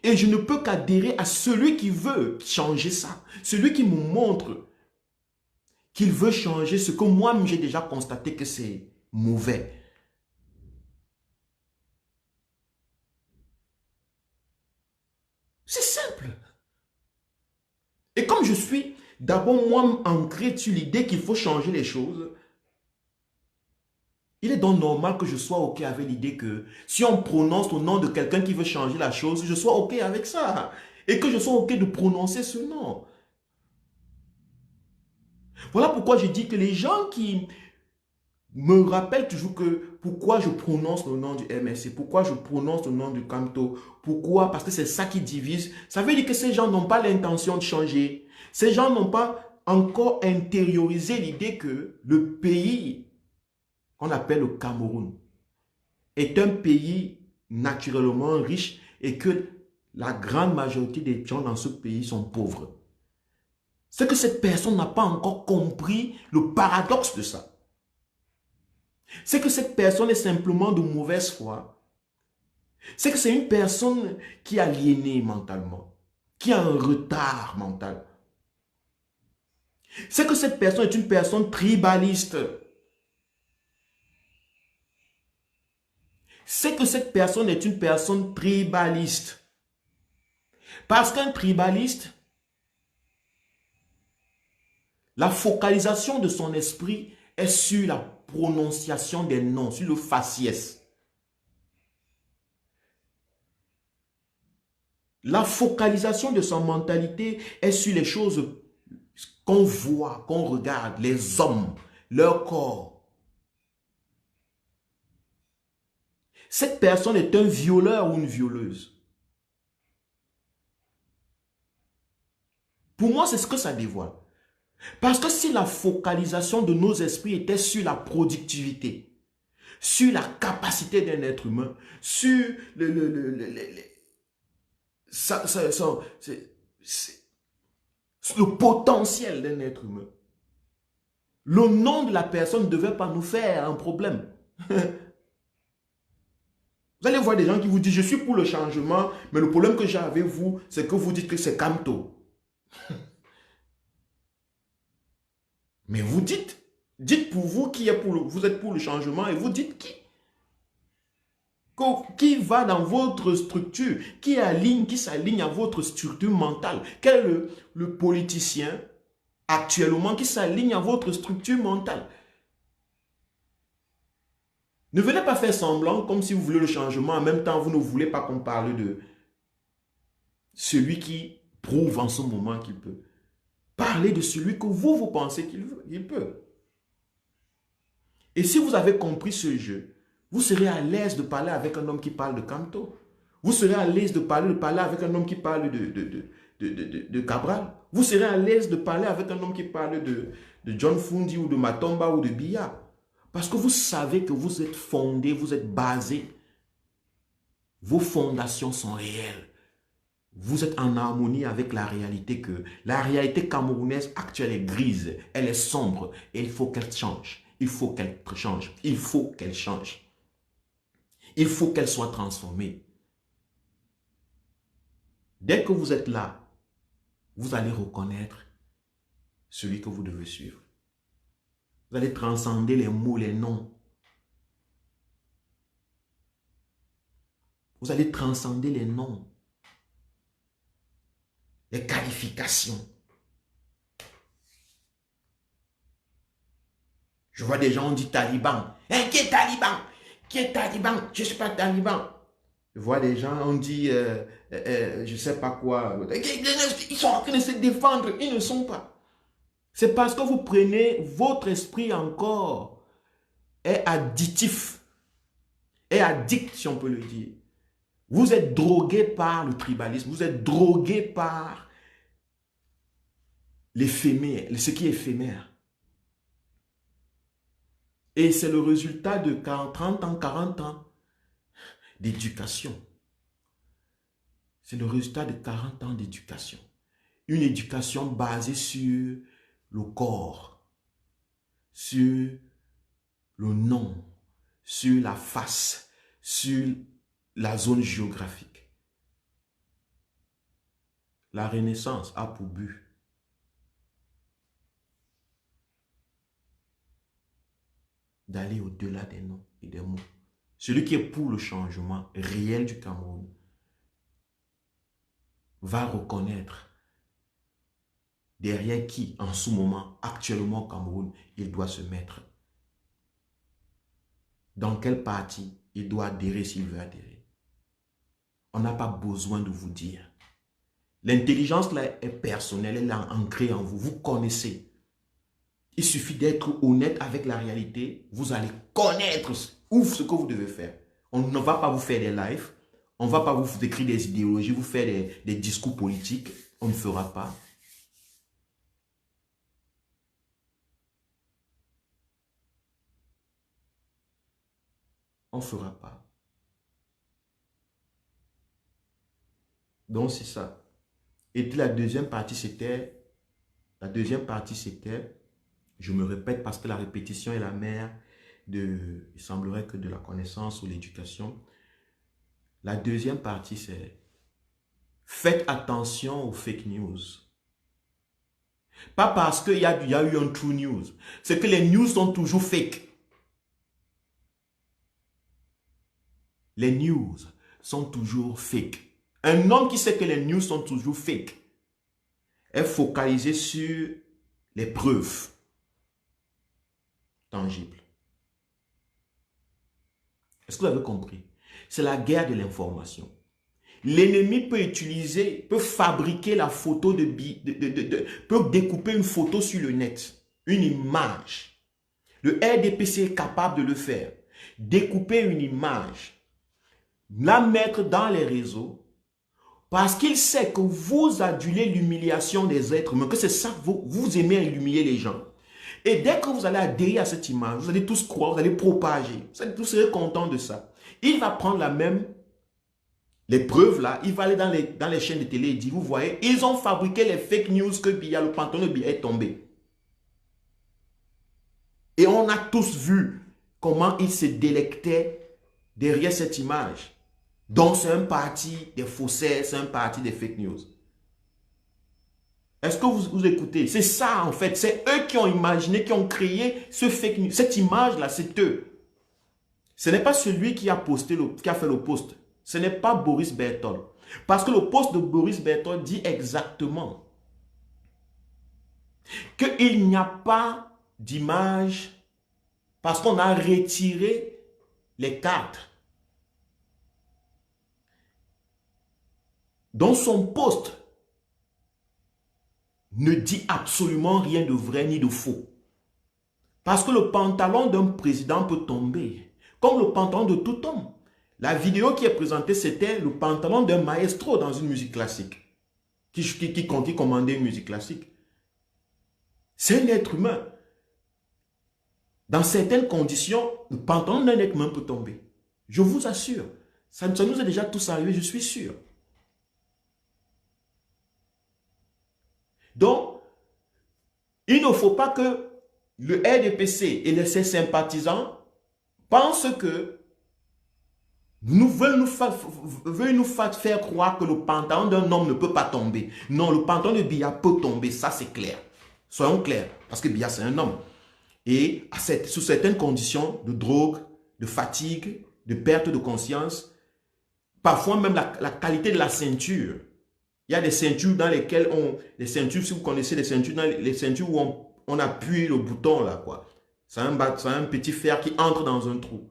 Et je ne peux qu'adhérer à celui qui veut changer ça. Celui qui me montre qu'il veut changer ce que moi-même j'ai déjà constaté que c'est mauvais. C'est simple. Et comme je suis d'abord moi ancré sur l'idée qu'il faut changer les choses, il est donc normal que je sois OK avec l'idée que si on prononce le nom de quelqu'un qui veut changer la chose, je sois OK avec ça. Et que je sois OK de prononcer ce nom. Voilà pourquoi je dis que les gens qui me rappellent toujours que pourquoi je prononce le nom du MSC, pourquoi je prononce le nom du Camto, pourquoi, parce que c'est ça qui divise. Ça veut dire que ces gens n'ont pas l'intention de changer. Ces gens n'ont pas encore intériorisé l'idée que le pays qu'on appelle le Cameroun est un pays naturellement riche et que la grande majorité des gens dans ce pays sont pauvres. C'est que cette personne n'a pas encore compris le paradoxe de ça. C'est que cette personne est simplement de mauvaise foi. C'est que c'est une personne qui est aliénée mentalement, qui a un retard mental. C'est que cette personne est une personne tribaliste. C'est que cette personne est une personne tribaliste. Parce qu'un tribaliste, la focalisation de son esprit est sur la prononciation des noms, sur le faciès. La focalisation de sa mentalité est sur les choses qu'on voit, qu'on regarde, les hommes, leur corps. Cette personne est un violeur ou une violeuse. Pour moi, c'est ce que ça dévoile. Parce que si la focalisation de nos esprits était sur la productivité, sur la capacité d'un être humain, sur le potentiel d'un être humain, le nom de la personne ne devait pas nous faire un problème. Vous allez voir des gens qui vous disent, je suis pour le changement, mais le problème que j'ai avec vous, c'est que vous dites que c'est Camto. Mais vous dites pour vous qui est vous êtes pour le changement et vous dites qui va dans votre structure, qui s'aligne à votre structure mentale. Quel est le politicien actuellement qui s'aligne à votre structure mentale? Ne venez pas faire semblant comme si vous voulez le changement. En même temps, vous ne voulez pas qu'on parle de celui qui prouve en ce moment qu'il peut. Parlez de celui que vous pensez qu'il peut. Et si vous avez compris ce jeu, vous serez à l'aise de parler avec un homme qui parle de Camto. Vous serez à l'aise de parler avec un homme qui parle de Cabral. Vous serez à l'aise de parler avec un homme qui parle de John Fundi ou de Matomba ou de Biya. Parce que vous savez que vous êtes fondé, vous êtes basé. Vos fondations sont réelles. Vous êtes en harmonie avec la réalité que la réalité camerounaise actuelle est grise, elle est sombre et il faut qu'elle change. Il faut qu'elle change. Il faut qu'elle change. Il faut qu'elle soit transformée. Dès que vous êtes là, vous allez reconnaître celui que vous devez suivre. Vous allez transcender les mots, les noms. Vous allez transcender les noms, les qualifications. Je vois des gens, on dit taliban. Hey, qui est taliban? Qui est taliban? Je ne suis pas taliban. Je vois des gens, on dit, je ne sais pas quoi. Ils sont en train de se défendre. Ils ne sont pas. C'est parce que vous prenez votre esprit encore est additif, est addict si on peut le dire. Vous êtes drogué par le tribalisme, vous êtes drogué par l'éphémère, ce qui est éphémère. Et c'est le résultat de 40, 30 ans, 40 ans d'éducation. C'est le résultat de 40 ans d'éducation. Une éducation basée sur le corps, sur le nom, sur la face, sur la zone géographique. La Renaissance a pour but d'aller au-delà des noms et des mots. Celui qui est pour le changement réel du Cameroun va reconnaître derrière qui, en ce moment, actuellement au Cameroun, il doit se mettre. Dans quel parti il doit adhérer s'il veut adhérer. On n'a pas besoin de vous dire. L'intelligence là est personnelle, elle est ancrée en vous. Vous connaissez. Il suffit d'être honnête avec la réalité. Vous allez connaître ce que vous devez faire. On ne va pas vous faire des lives. On ne va pas vous décrire des idéologies, vous faire des discours politiques. On ne fera pas. On ne fera pas. Donc c'est ça. Et puis la deuxième partie c'était, je me répète parce que la répétition est la mère de, il semblerait que de la connaissance ou l'éducation. La deuxième partie c'est, faites attention aux fake news. Pas parce qu'il y a eu un true news. C'est que les news sont toujours fake. Les news sont toujours fake. Un homme qui sait que les news sont toujours fake est focalisé sur les preuves tangibles. Est-ce que vous avez compris? C'est la guerre de l'information. L'ennemi peut fabriquer la photo peut découper une photo sur le net, une image. Le RDPC est capable de le faire. Découper une image, la mettre dans les réseaux, parce qu'il sait que vous adulez l'humiliation des êtres humains, que c'est ça, vous aimez humilier les gens. Et dès que vous allez adhérer à cette image, vous allez tous croire, vous allez propager, vous serez content de ça. Il va prendre les preuves là, il va aller dans les chaînes de télé et dire, vous voyez, ils ont fabriqué les fake news que Biya, le pantalon de Biya est tombé. Et on a tous vu comment il se délectait derrière cette image. Donc c'est un parti des faussaires, c'est un parti des fake news. Est-ce que vous écoutez? C'est ça en fait, c'est eux qui ont imaginé, qui ont créé ce fake news. Cette image-là, c'est eux. Ce n'est pas celui qui a posté, qui a fait le post. Ce n'est pas Boris Berthold. Parce que le post de Boris Berthold dit exactement qu'il n'y a pas d'image parce qu'on a retiré les cartes. Donc son post ne dit absolument rien de vrai ni de faux. Parce que le pantalon d'un président peut tomber, comme le pantalon de tout homme. La vidéo qui est présentée, c'était le pantalon d'un maestro dans une musique classique, qui commandait une musique classique. C'est un être humain. Dans certaines conditions, le pantalon d'un être humain peut tomber. Je vous assure. Ça nous est déjà tous arrivé, je suis sûr. Donc, il ne faut pas que le RDPC et ses sympathisants pensent que veulent nous faire croire que le pantalon d'un homme ne peut pas tomber. Non, le pantalon de Biya peut tomber, ça c'est clair. Soyons clairs, parce que Biya c'est un homme. Et sous certaines conditions de drogue, de fatigue, de perte de conscience, parfois même la qualité de la ceinture. Il y a des ceintures dans lesquelles les ceintures, si vous connaissez les ceintures où on appuie le bouton là, quoi. C'est un petit fer qui entre dans un trou.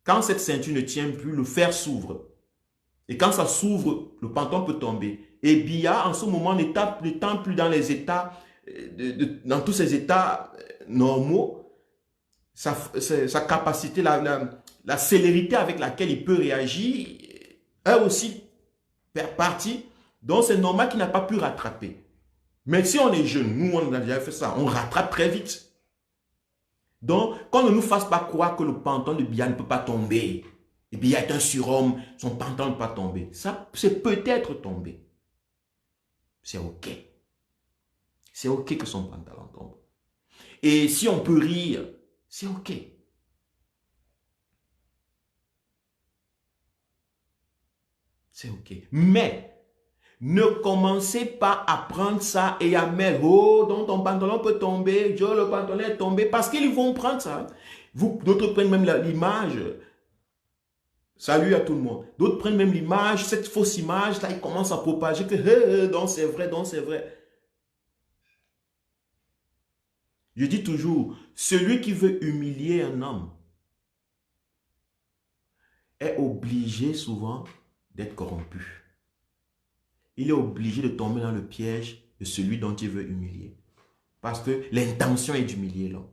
Quand cette ceinture ne tient plus, le fer s'ouvre. Et quand ça s'ouvre, le pantalon peut tomber. Et Biya, en ce moment, n'étant plus dans les états, dans tous ces états normaux, sa capacité, la célérité avec laquelle il peut réagir, est aussi partie. Donc c'est normal qu'il n'a pas pu rattraper. Mais si on est jeune, nous on a déjà fait ça, on rattrape très vite. Donc, qu'on ne nous fasse pas croire que le pantalon de Biya ne peut pas tomber. Et Biya est un surhomme, son pantalon ne peut pas tomber. Ça, c'est peut-être tombé. C'est OK. C'est OK que son pantalon tombe. Et si on peut rire, c'est OK. C'est OK. Mais, ne commencez pas à prendre ça et à mettre, oh, donc ton pantalon peut tomber, Joe, le pantalon est tombé, parce qu'ils vont prendre ça. D'autres prennent même l'image. Salut à tout le monde. D'autres prennent même l'image, cette fausse image, là, ils commencent à propager que, donc c'est vrai, donc c'est vrai. Je dis toujours, celui qui veut humilier un homme est obligé souvent d'être corrompu. Il est obligé de tomber dans le piège de celui dont il veut humilier. Parce que l'intention est d'humilier l'homme.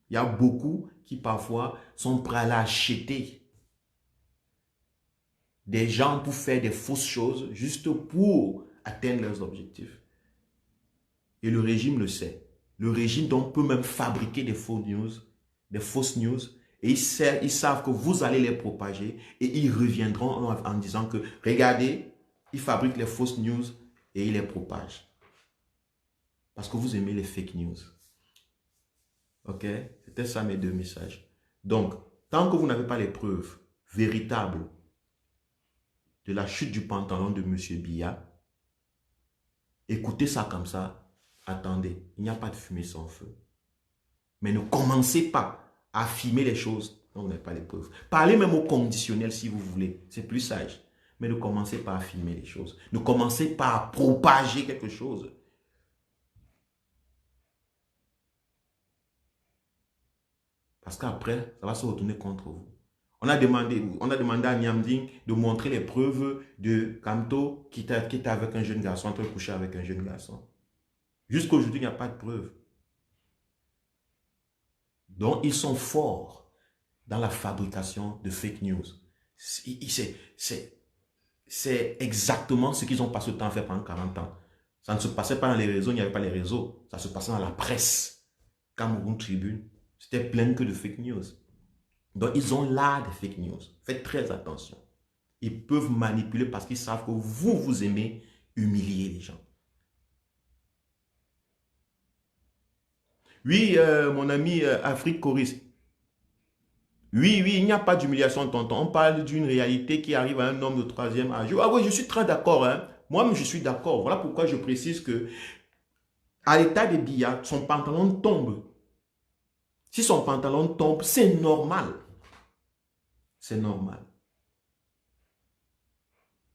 Il y a beaucoup qui parfois sont prêts à l'acheter des gens pour faire des fausses choses juste pour atteindre leurs objectifs. Et le régime le sait. Le régime donc peut même fabriquer des fausses news, et ils savent que vous allez les propager et ils reviendront en disant que regardez, ils fabriquent les fausses news et ils les propagent. Parce que vous aimez les fake news. Ok? C'était ça mes deux messages. Donc, tant que vous n'avez pas les preuves véritables de la chute du pantalon de M. Biya, écoutez ça comme ça, attendez, il n'y a pas de fumée sans feu. Mais ne commencez pas à affirmer les choses dont vous n'avez pas les preuves. Parlez même au conditionnel si vous voulez, c'est plus sage. Mais ne commencez pas à affirmer les choses. Ne commencez pas à propager quelque chose. Parce qu'après, ça va se retourner contre vous. On a demandé à Niamding de montrer les preuves de Kamto qui était avec un jeune garçon, en train de coucher avec un jeune garçon. Jusqu'à aujourd'hui, il n'y a pas de preuves. Donc, ils sont forts dans la fabrication de fake news. C'est exactement ce qu'ils ont passé le temps à faire pendant 40 ans. Ça ne se passait pas dans les réseaux, il n'y avait pas les réseaux. Ça se passait dans la presse. Cameroun Tribune, c'était plein que de fake news. Donc, ils ont l'art des fake news. Faites très attention. Ils peuvent manipuler parce qu'ils savent que vous aimez humilier les gens. Oui, mon ami Afrique Coris. Oui, il n'y a pas d'humiliation, tonton. On parle d'une réalité qui arrive à un homme de troisième âge. Ah oui, je suis très d'accord. Hein. Moi-même, je suis d'accord. Voilà pourquoi je précise que à l'état de Biya, son pantalon tombe. Si son pantalon tombe, c'est normal. C'est normal.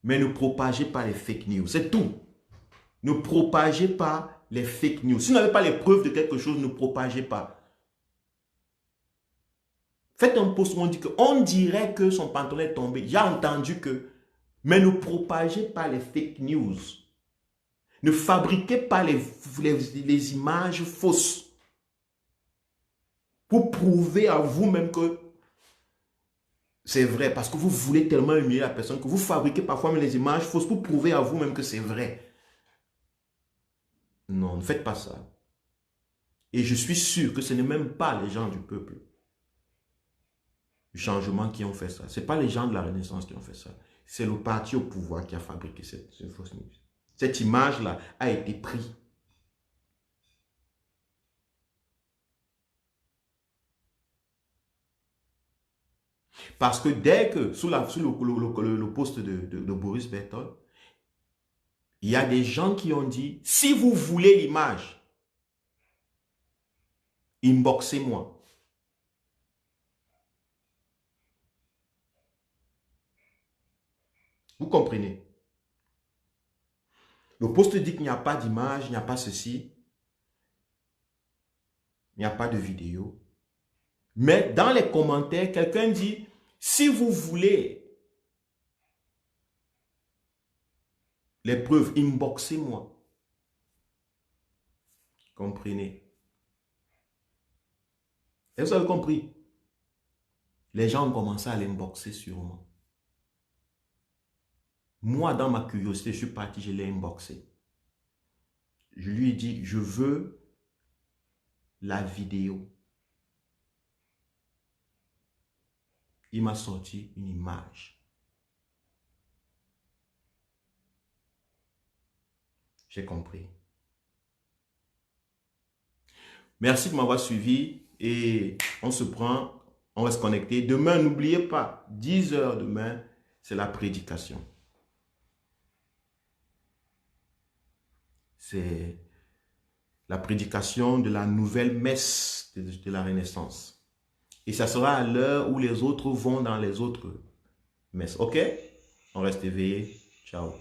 Mais ne propagez pas les fake news. C'est tout. Ne propagez pas les fake news. Si vous n'avez pas les preuves de quelque chose, ne propagez pas. Faites un post où on dit qu'on dirait que son pantalon est tombé. J'ai entendu que. Mais ne propagez pas les fake news. Ne fabriquez pas les images fausses. Pour prouver à vous-même que c'est vrai. Parce que vous voulez tellement humilier la personne que vous fabriquez parfois même les images fausses pour prouver à vous-même que c'est vrai. Non, ne faites pas ça. Et je suis sûr que ce n'est même pas les gens du peuple, du changement qui ont fait ça. Ce n'est pas les gens de la Renaissance qui ont fait ça. C'est le parti au pouvoir qui a fabriqué cette fausse news. Cette image-là a été prise. Parce que dès que, sous le poste de Boris Berthold, il y a des gens qui ont dit, si vous voulez l'image, inboxez-moi. Vous comprenez? Le poste dit qu'il n'y a pas d'image, il n'y a pas ceci, il n'y a pas de vidéo. Mais dans les commentaires, quelqu'un dit, si vous voulez les preuves, inboxez-moi. Comprenez? Et vous avez compris? Les gens ont commencé à l'inboxer sur moi. Moi, dans ma curiosité, je suis parti, je l'ai inboxé. Je lui ai dit, je veux la vidéo. Il m'a sorti une image. J'ai compris. Merci de m'avoir suivi et on se prend, on reste connecté. Demain, n'oubliez pas, 10 heures demain, c'est la prédication. C'est la prédication de la nouvelle messe de la Renaissance. Et ça sera à l'heure où les autres vont dans les autres messes. OK? On reste éveillé. Ciao.